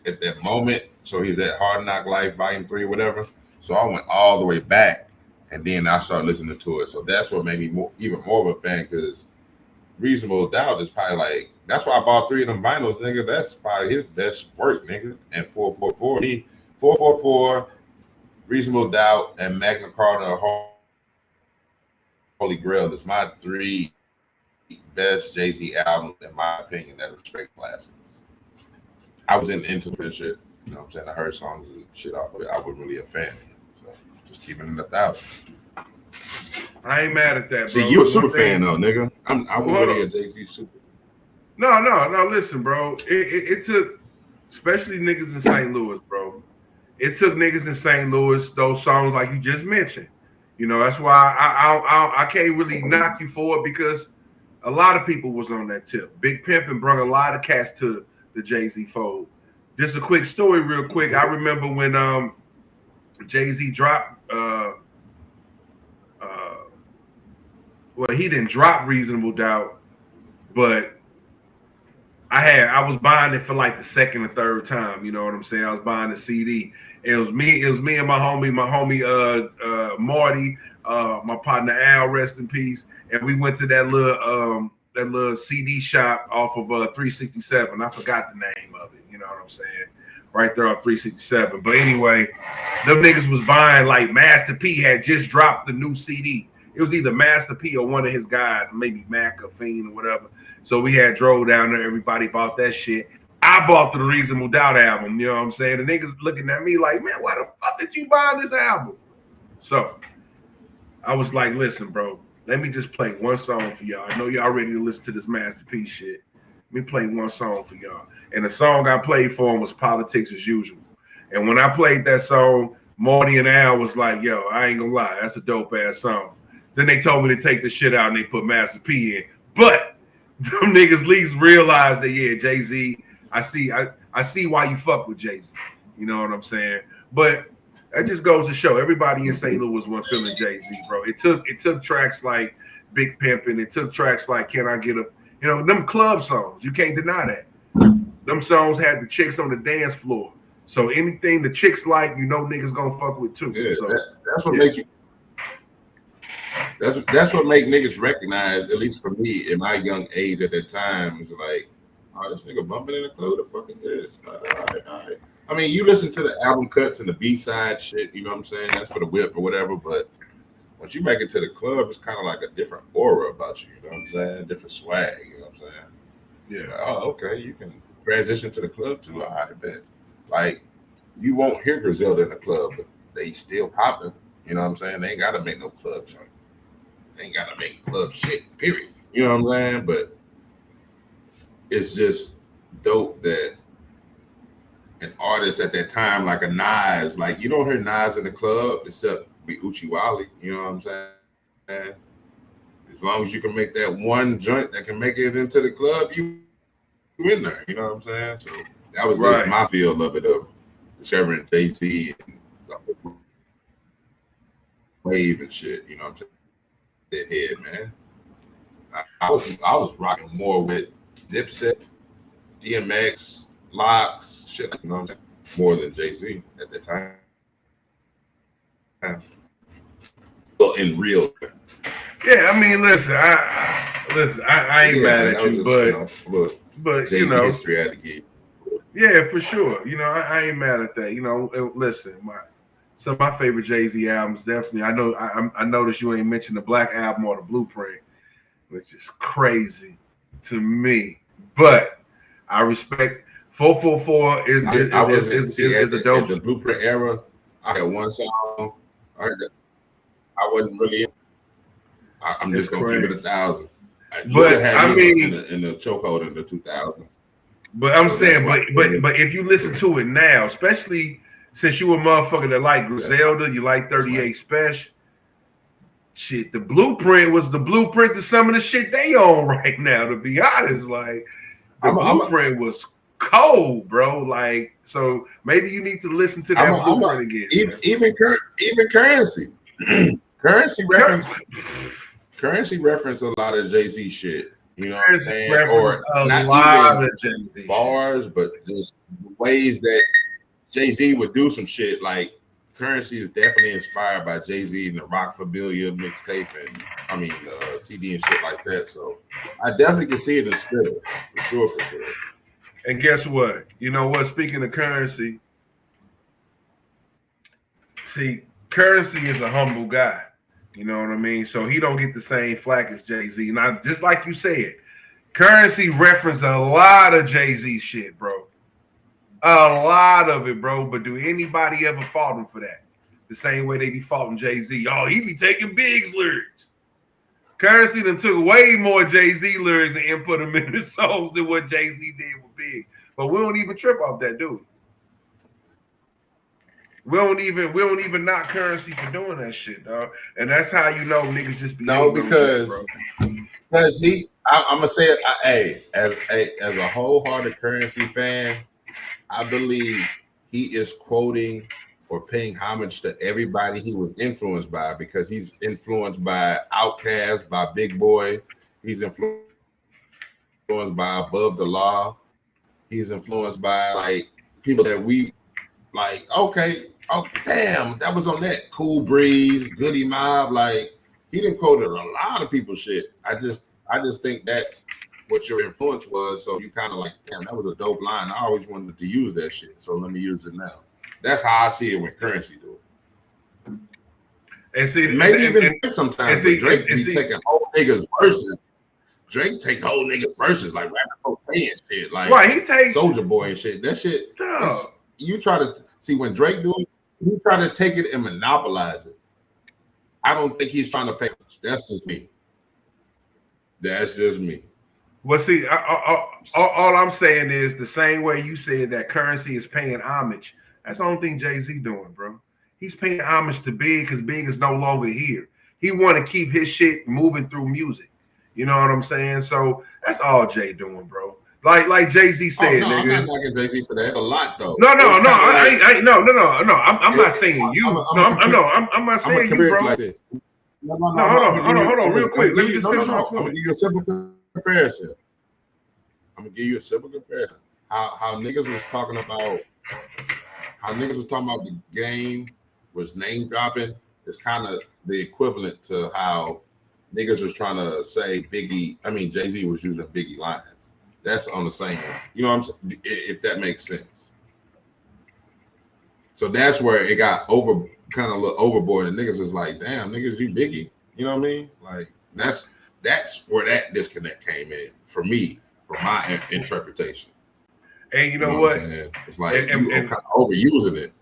at that moment. So he's at Hard Knock Life Volume 3 or whatever. So I went all the way back and then I started listening to it. So that's what made me even more of a fan because Reasonable Doubt is probably like that's why I bought 3 of them vinyls, nigga. That's probably his best work, nigga. And 444, Reasonable Doubt, and Magna Carta Holy Grail is my 3 best Jay-Z albums, in my opinion, that are straight classics. I was into this shit, you know what I'm saying? I heard songs and shit off of it. I was really a fan of it. So just keeping it 1,000. I ain't mad at that, bro. See, you a super fan though, nigga. I was really a Jay-Z super. No. Listen, bro. It took, especially niggas in St. Louis, bro. It took niggas in St. Louis those songs like you just mentioned. You know, that's why I can't really knock you for it because a lot of people was on that tip. Big Pimpin' brought a lot of cats to the Jay-Z fold. Just a quick story, real quick. I remember when Jay-Z dropped. Well, he didn't drop Reasonable Doubt, but I was buying it for like the second or third time. You know what I'm saying? I was buying the CD. It was me and my homie Marty, my partner Al, rest in peace. And we went to that little CD shop off of 367. I forgot the name of it. You know what I'm saying? Right there on 367. But anyway, them niggas was buying like Master P had just dropped the new CD. It was either Master P or one of his guys, maybe Mac or Fiend or whatever. So we had drove down there. Everybody bought that shit. I bought the Reasonable Doubt album. You know what I'm saying? The niggas looking at me like, man, why the fuck did you buy this album? So I was like, listen, bro, let me just play one song for y'all. I know y'all ready to listen to this Master P shit. Let me play one song for y'all. And the song I played for him was Politics as Usual. And when I played that song, Marty and Al was like, yo, I ain't gonna lie, that's a dope ass song. Then they told me to take the shit out and they put Master P in. But them niggas at least realized that, yeah, Jay-Z, I see why you fuck with Jay-Z. You know what I'm saying? But that just goes to show everybody in St. Louis was feeling Jay-Z, bro. It took tracks like Big Pimpin', it took tracks like Can I Get a, you know, them club songs. You can't deny that. Them songs had the chicks on the dance floor. So anything the chicks like, you know niggas gonna fuck with too. Yeah, so that's what makes you. That's what make niggas recognize, at least for me in my young age at that time, is like, oh, this nigga bumping in the club. The fuck is this? All right. I mean, you listen to the album cuts and the B-side shit, you know what I'm saying? That's for the whip or whatever, but once you make it to the club, it's kind of like a different aura about you, you know what I'm saying? Different swag, you know what I'm saying? yeah. It's like, oh, okay, you can transition to the club too. All right, bet. Like, you won't hear Griselda in the club, but they still popping, you know what I'm saying? They ain't got to make no club joint. Ain't gotta make club shit, period. You know what I'm saying? But it's just dope that an artist at that time, like a Nas, like you don't hear Nas in the club except be Uchiwali. You know what I'm saying? As long as you can make that one joint that can make it into the club, you in there. You know what I'm saying? So That was just my feel of it, of discovering Jay-Z and the wave and shit. You know what I'm saying? That head, man. I was rocking more with Dipset, DMX, Locks, shit. You know what I'm saying? More than Jay-Z at that time. Well, in real. Yeah, I mean, listen, I ain't mad at you, but Jay-Z you know, history had to give. Yeah, for sure. You know, I ain't mad at that. You know, listen, some of my favorite Jay-Z albums, definitely. I noticed you ain't mentioned the Black Album or the Blueprint, which is crazy to me. But I respect 444 is a dope. At the Blueprint era, I had one song. I wasn't really. I'm just gonna keep it 1,000. But I mean, in the chokehold in the 2000s. But I'm saying, but if you listen to it now, especially since you a motherfucker that like Griselda, you like 38 Special. Shit, the Blueprint was the blueprint to some of the shit they own right now. To be honest, like the Blueprint was cold, bro. Like, so maybe you need to listen to that Blueprint again. Even Currency, Currency reference a lot of Jay-Z shit. You know what I'm saying? Or not even bars, but just ways that Jay-Z would do some shit. Like Currency is definitely inspired by Jay-Z and the Rockfabilia mixtape and CD and shit like that. So I definitely can see it in Spitter for sure. And guess what? You know what? Speaking of Currency, see, Currency is a humble guy. You know what I mean? So he don't get the same flack as Jay-Z. Now, just like you said, Currency referenced a lot of Jay-Z shit, bro. A lot of it, bro. But do anybody ever fault him for that? The same way they be faulting Jay-Z. Oh, he be taking Big's lyrics. Currency done took way more Jay-Z lyrics and input them in his songs than what Jay-Z did with Big. But we don't even trip off that, do we? We don't even knock Currency for doing that shit, dog. And that's how you know niggas just be because I'm gonna say it. As a wholehearted Currency fan, I believe he is quoting or paying homage to everybody he was influenced by, because he's influenced by Outkast, by Big Boy. He's influenced by Above the Law. He's influenced by like people that we like. Okay. Oh damn, that was on that Cool Breeze, Goody Mob. Like he didn't quote a lot of people's shit. I just think that's what your influence was. So you kind of like, damn, that was a dope line. I always wanted to use that shit. So let me use it now. That's how I see it when Currency do it. And see, maybe even sometimes Drake be taking whole niggas verses. Drake take whole niggas verses like rapper cocaine and shit. Like he takes Soulja Boy and shit. That shit. You try to see when Drake do it. He try to take it and monopolize it. I don't think he's trying to pay. That's just me. Well, see, all I'm saying is the same way you said that Currency is paying homage. That's the only thing Jay-Z doing, bro. He's paying homage to Big because Big is no longer here. He want to keep his shit moving through music. You know what I'm saying? So that's all Jay doing, bro. Like Jay-Z said, nigga. I'm not knocking Jay-Z for that. A lot though. No. I'm not saying you. I'm not saying you, bro. Like this. No, hold on, real quick. Let me just finish my point. I'm gonna give you a simple comparison. How niggas was talking about the game was name dropping is kind of the equivalent to how niggas was trying to say Jay-Z was using Biggie lines. That's on the same, you know what I'm saying? If that makes sense. So that's where it got kind of a little overboard, and niggas was like, damn, niggas, you Biggie. You know what I mean? Like that's where that disconnect came in for me, from my interpretation. And you know what? It's like you kind of overusing it.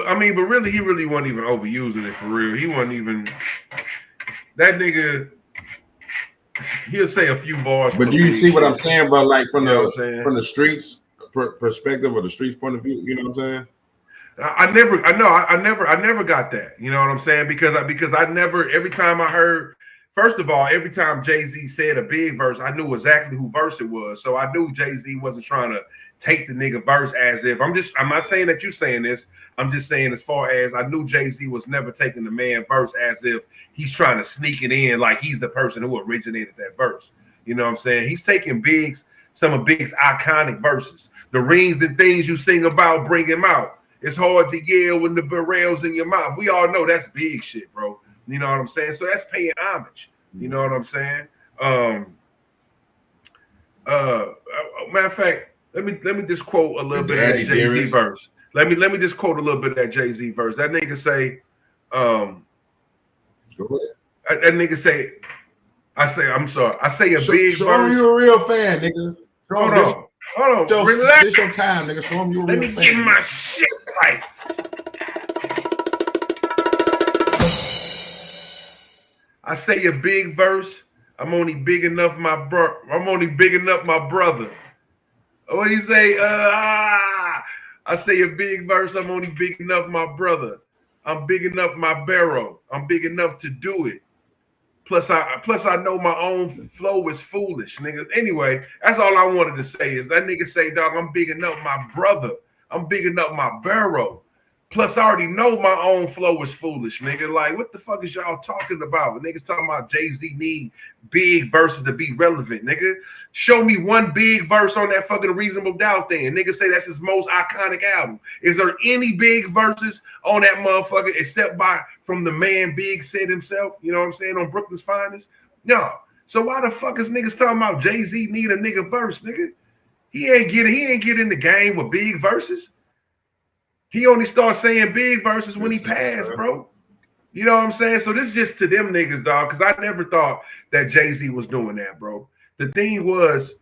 I mean, but really, he really wasn't even overusing it for real. He wasn't even that nigga. He'll say a few bars. But do you see what I'm saying? But like from the streets perspective or the streets point of view, you know what I'm saying? I never got that. You know what I'm saying? Because I never. Every time I heard first of all, every time Jay-Z said a big verse, I knew exactly who verse it was. So I knew Jay-Z wasn't trying to take the nigga verse as if I'm not saying that you saying this. I'm just saying as far as I knew Jay-Z was never taking the man verse as if he's trying to sneak it in like he's the person who originated that verse. You know what I'm saying? He's taking some of Big's iconic verses. The rings and things you sing about, bring him out. It's hard to yell when the barrel's in your mouth. We all know that's big shit, bro. You know what I'm saying? So that's paying homage. You know what I'm saying? Matter of fact, let me just quote a little bit of that Jay-Z verse. Let me just quote a little bit of that Jay-Z verse. That nigga say, Go ahead. that nigga say, I say a big show verse. Him you a real fan, nigga. Hold on. Relax. This your time, nigga. Show him you a real fan. Let me get my shit right. I say a big verse. I'm only big enough my brother. What do you say? I say a big verse. I'm only big enough my brother. I'm big enough my barrel. I'm big enough to do it. Plus I know my own flow is foolish, niggas. Anyway, that's all I wanted to say is that nigga say, dog, I'm big enough my brother. I'm big enough my barrel. Plus, I already know my own flow is foolish, nigga. Like, what the fuck is y'all talking about? Niggas talking about Jay-Z need big verses to be relevant, nigga. Show me one big verse on that fucking Reasonable Doubt thing. Nigga say that's his most iconic album. Is there any big verses on that motherfucker except from the man Big said himself? You know what I'm saying? On Brooklyn's Finest? No. So why the fuck is niggas talking about Jay-Z need a nigga verse, nigga? He ain't get in the game with big verses. He only started saying big verses when he passed, bro. You know what I'm saying? So this is just to them niggas, dog, because I never thought that Jay-Z was doing that, bro. The thing was,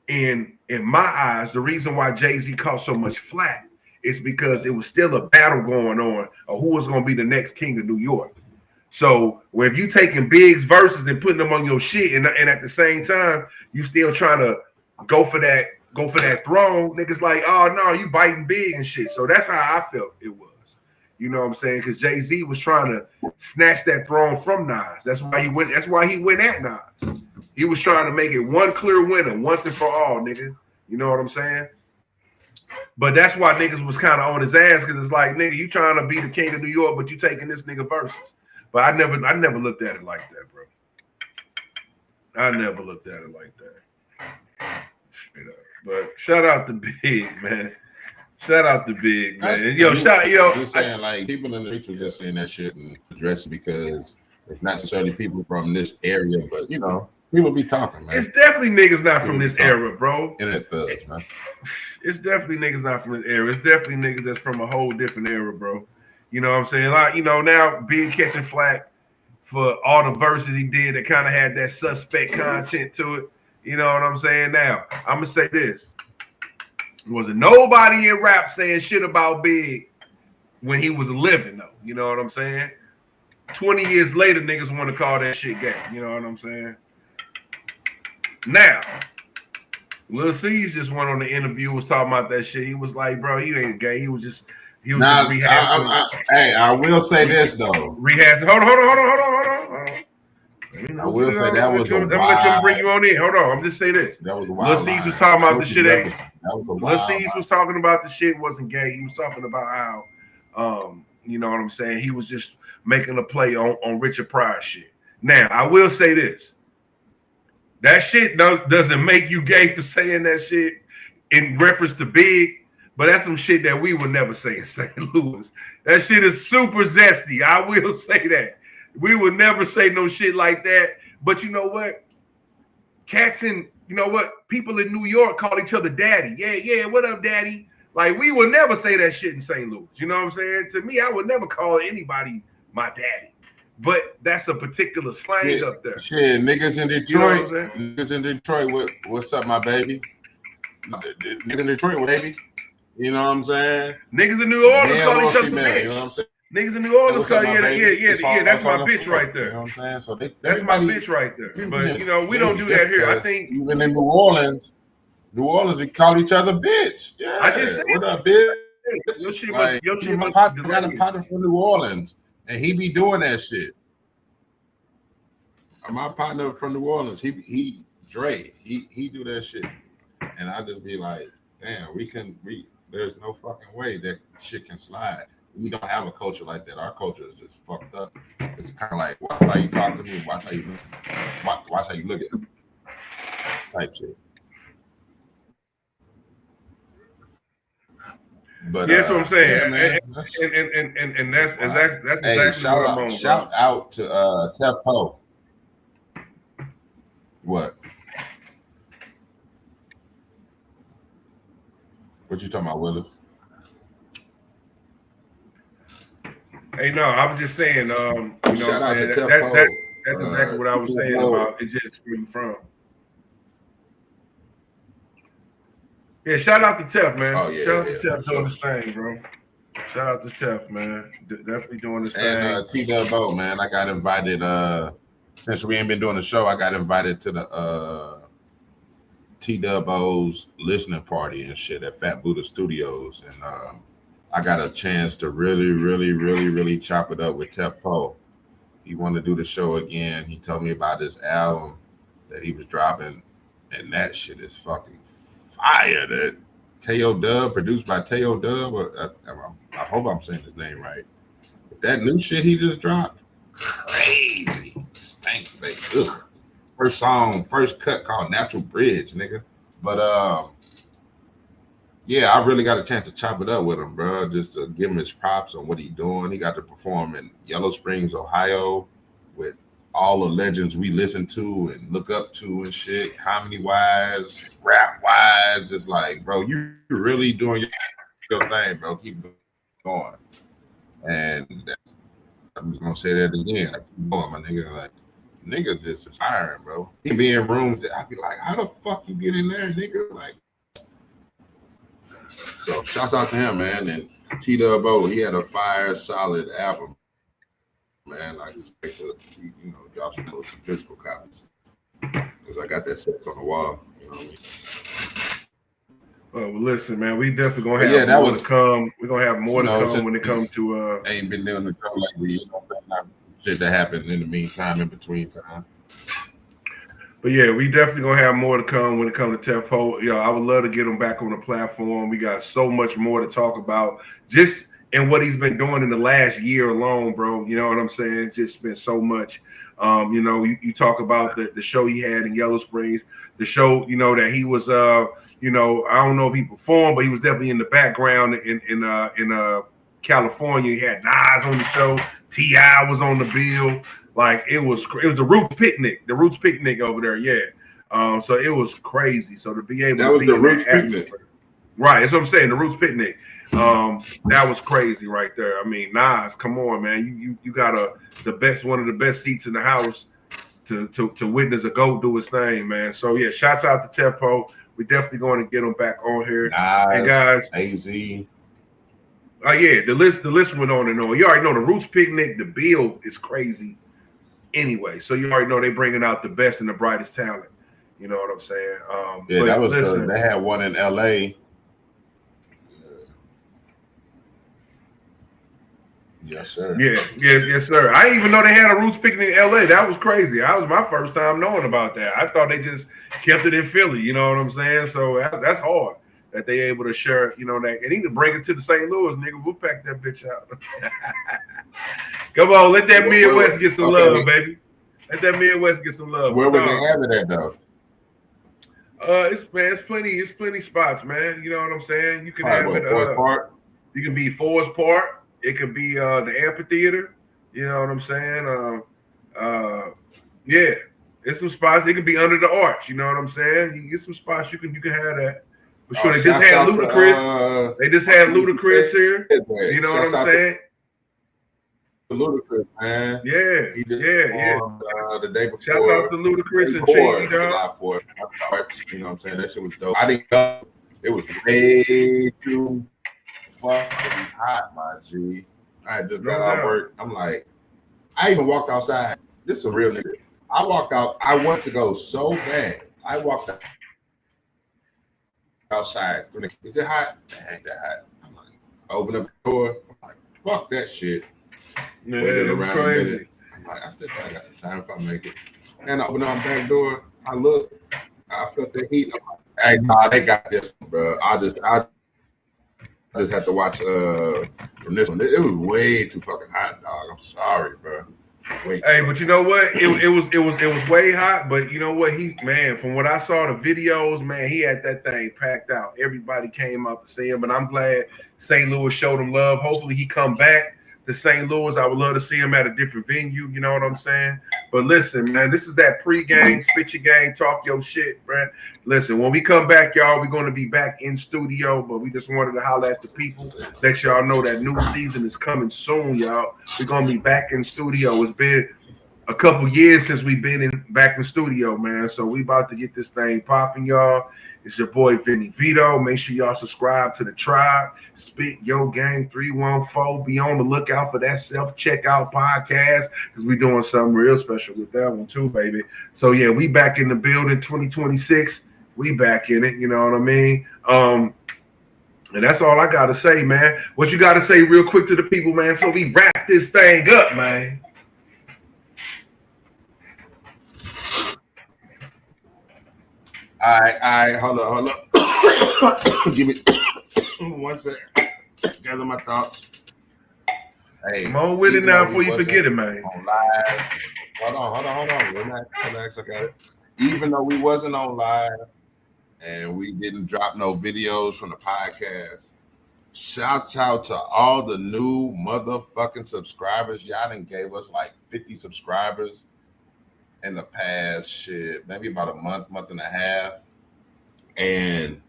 in my eyes, the reason why Jay-Z caught so much flack is because it was still a battle going on of who was going to be the next king of New York. So if you taking Big's verses and putting them on your shit, and at the same time, you still trying to go for that throne, niggas like, oh no, you biting Big and shit. So that's how I felt it was. You know what I'm saying? Because Jay-Z was trying to snatch that throne from Nas. That's why he went at Nas. He was trying to make it one clear winner, once and for all, nigga. You know what I'm saying? But that's why niggas was kind of on his ass, because it's like, nigga, you trying to be the king of New York, but you taking this nigga verses. But I never looked at it like that, bro. I never looked at it like that. Straight up. But shout out to Big, man. Shout out to Big, man. Just saying, like, people in the streets were just saying that shit and addressing because it's not necessarily people from this area, but you know, people be talking, man. It's definitely niggas not from this era, bro. Internet thugs, man. It's definitely niggas not from this era. It's definitely niggas that's from a whole different era, bro. You know what I'm saying? Like, you know, now Big catching flack for all the verses he did that kind of had that suspect content to it. You know what I'm saying? Now, I'm going to say this. There wasn't nobody in rap saying shit about Big when he was living, though. You know what I'm saying? 20 years later, niggas want to call that shit gay. You know what I'm saying? Now, Lil C's just went on the interview, was talking about that shit. He was like, bro, he ain't gay. He was just rehashing. Hey, I will say this, though. Rehashing. Hold on. I will say that was a wild. I'm let you bring you on in. Hold on. I'm just say this. That was a wild. Lil C's was talking about the shit. That was a wild. Lil C's was talking about the shit wasn't gay. He was talking about how, you know what I'm saying? He was just making a play on Richard Pryor shit. Now, I will say this. That shit doesn't make you gay for saying that shit in reference to Big, but that's some shit that we would never say in St. Louis. That shit is super zesty. I will say that. We would never say no shit like that. But you know what? People in New York call each other daddy. Yeah, what up, daddy? Like, we would never say that shit in St. Louis. You know what I'm saying? To me, I would never call anybody my daddy. But that's a particular slang up there. Shit, niggas in Detroit, what's up, my baby? Niggas in Detroit, baby. You know what I'm saying? Niggas in New Orleans call each other bitch. You know what I'm saying? Niggas in New Orleans call that's my bitch right there. You know what I'm saying? So that's my bitch right there. But you know, we don't do that here. I think even in New Orleans, we call each other bitch. Yeah. I just said, what up, bitch? Your shit my partner got a partner from New Orleans, and he be doing that shit. my partner from New Orleans, he Dre, he do that shit, and I just be like, damn, there's no fucking way that shit can slide. We don't have a culture like that. Our culture is just fucked up. It's kind of like, watch how you talk to me, watch how you listen, watch how you look at me, type shit. But yeah, that's what I'm saying. yeah, man, And that's exactly what I'm on, shout out to Tef Poe. What? What you talking about, Willis? Hey, no, I was just saying, you know what Shout out I'm saying? to Tef Poe. That's exactly what I was saying about it's just where you from. Yeah, shout out to Tef, man. Oh, yeah, shout out yeah, to Tef for doing sure. his thing, bro. Shout out to Tef, man. Definitely doing his And thing. T-Dubbo, man, I got invited, since we ain't been doing the show, I got invited to the T-Dubbo's listening party and shit at Fat Buddha Studios. And I got a chance to really chop it up with Tef Poe. He wanted to do the show again. He told me about his album that he was dropping, and that shit is fucking fire. That Teo Dub, produced by Teo Dub. I hope I'm saying his name right. But that new shit he just dropped, crazy. Stank face. Ugh. First song, first cut called Natural Bridge, nigga. But yeah, I really got a chance to chop it up with him, bro. Just to give him his props on what he's doing. He got to perform in Yellow Springs, Ohio, with all the legends we listen to and look up to and shit, comedy wise, rap wise. Just like, bro, you really doing your thing, bro. Keep going. And I'm just gonna say that again. Like, keep going, my nigga. Like, nigga just inspiring, bro. He be in rooms that I be like, how the fuck you get in there, nigga? Like, so shouts out to him, man. And T-Dubbo, he had a fire solid album, man. I just expect to, y'all should know some physical copies. Because I got that set on the wall. You know what I mean? Well, listen, man, we definitely gonna have more to come. We're gonna have more to come when it comes to ain't been doing the show like we, shit that happened in the meantime, in between time. But yeah, we definitely gonna have more to come when it comes to Tef Poe. Yo, I would love to get him back on the platform. We got so much more to talk about, just in what he's been doing in the last year alone, bro. You know what I'm saying? Just been so much. You talk about the show he had in Yellow Springs, the show, that he was I don't know if he performed, but he was definitely in the background in California. He had Nas on the show, T.I. was on the bill. Like it was the Roots picnic over there, yeah. So it was crazy. So to be able that to was be the in Roots that picnic, right? That's what I'm saying. The Roots picnic. That was crazy right there. I mean, Nas, come on, man. You got one of the best seats in the house to witness a GOAT do his thing, man. So yeah, shouts out to Tef Poe. We definitely going to get him back on here. Nas, and guys, AZ. Oh yeah, the list went on and on. You already know the Roots picnic, the bill is crazy. Anyway, so you already know they bringing out the best and the brightest talent. You know what I'm saying? Yeah, that was good. They had one in LA. Yes, sir. Yes, sir. I didn't even know they had a Roots picnic in LA. That was crazy. That was my first time knowing about that. I thought they just kept it in Philly. You know what I'm saying? So that's hard that they able to share, that, and even bring it to the St. Louis, nigga. We'll pack that bitch out. Come on, let that Midwest get some love, baby. Let that Midwest get some love. Where would they have it at, though? It's plenty spots, man. You know what I'm saying? You can have it. Forest Park. You can be Forest Park. It could be the amphitheater. You know what I'm saying? Yeah, it's some spots. It could be under the arch. You know what I'm saying? You get some spots. You can have that. For sure. They just had Ludacris. They just had Ludacris here. You know what I'm saying? Ludacris, man. Yeah, the day before. Shouts out to Ludacris and Chingy, dog. You know what I'm saying? That shit was dope. I didn't know it was way too fucking hot, my G. I just got out of work. I'm like, I even walked outside. This is a real nigga. I walked out. I want to go so bad. I walked outside. Is it hot? It ain't that hot. I'm like, open up the door. I'm like, fuck that shit. Yeah, waited around a minute. I'm like, I still probably got some time if I make it. And I opened up my back door. I looked. I felt the heat. I'm like, hey, nah, they got this one, bro. I just had to watch from this one. It was way too fucking hot, dog. I'm sorry, bro. Way too Hey, fucking but you know what? It was way hot. But you know what? From what I saw the videos, man, he had that thing packed out. Everybody came out to see him, and I'm glad St. Louis showed him love. Hopefully, he come back to St. Louis. I would love to see him at a different venue. You know what I'm saying? But listen, man, this is that pregame, spit your game, talk your shit, man. Listen, when we come back, y'all, we're going to be back in studio, but we just wanted to holler at the people, let y'all know that new season is coming soon, y'all. We're going to be back in studio. It's been a couple years since we've been back in studio, man. So we about to get this thing popping, y'all. It's your boy Vinny Vito. Make sure y'all subscribe to the tribe. Spit Yo Game 314. Be on the lookout for that self-checkout podcast because we're doing something real special with that one too, baby. So yeah, we back in the building 2026. We back in it, you know what I mean? And that's all I gotta say, man. What you gotta say real quick to the people, man, before we wrap this thing up, man. All right, hold on. Give me 1 second. Gather my thoughts. Hey, Come on with it now before you forget it, man. On live. Hold on. Relax, I got it. Even though we wasn't on live and we didn't drop no videos from the podcast, shouts out to all the new motherfucking subscribers. Y'all done gave us like 50 subscribers in the past shit, maybe about a month and a half. And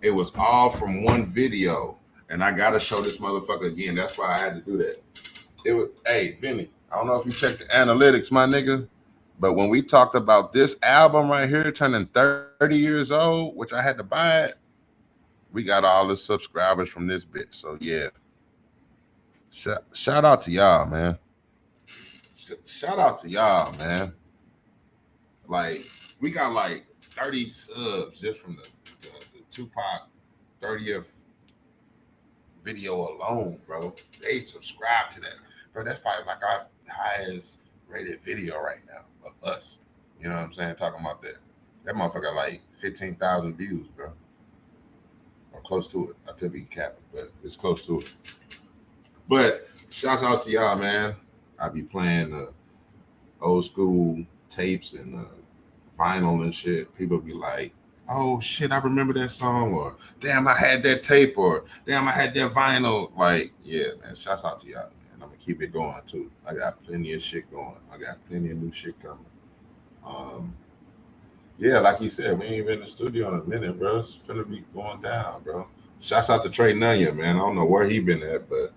it was all from one video. And I gotta show this motherfucker again. That's why I had to do that. It was, hey, Vinny, I don't know if you checked the analytics, my nigga, but when we talked about this album right here turning 30 years old, which I had to buy it, we got all the subscribers from this bitch. So yeah. Shout out to y'all, man. Shout out to y'all, man. Like, we got like 30 subs just from the Tupac 30th video alone, bro. They subscribe to that. Bro, that's probably like our highest rated video right now of us. You know what I'm saying? Talking about that. That motherfucker like 15,000 views, bro. Or close to it. I could be capping, but it's close to it. But shouts out to y'all, man. I be playing old school tapes and vinyl and shit. People be like, oh shit, I remember that song, or damn, I had that tape, or damn, I had that vinyl. Like, yeah, man, shouts out to y'all, man. I'm gonna keep it going too. I got plenty of shit going. I got plenty of new shit coming. Yeah, like you said, we ain't been in the studio in a minute, bro. It's finna be going down, bro. Shouts out to Trey Nunya, man. I don't know where he been at, but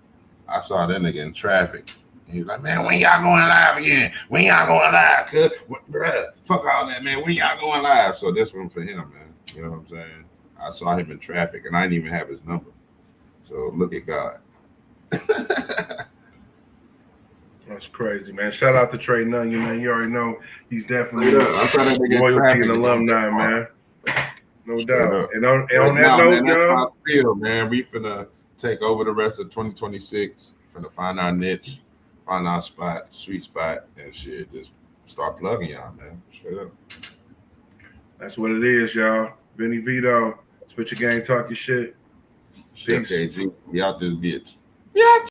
I saw that nigga in traffic. He's like, man, when y'all going live again? When y'all going live? Cuz, bruh, fuck all that, man. When y'all going live? So this one for him, man. You know what I'm saying? I saw him in traffic, and I didn't even have his number. So look at God. That's crazy, man. Shout out to Trey Nunya, man. You already know he's definitely loyalty and alumni, man. No doubt. And on that note, y'all, feel, man, we finna take over the rest of 2026. Finna find our niche, find our spot, sweet spot, and shit. Just start plugging y'all, man. Straight up. That's what it is, y'all. Vinny Vito, spit your game, talk your shit. Chef KG, we out this bitch. Yeah.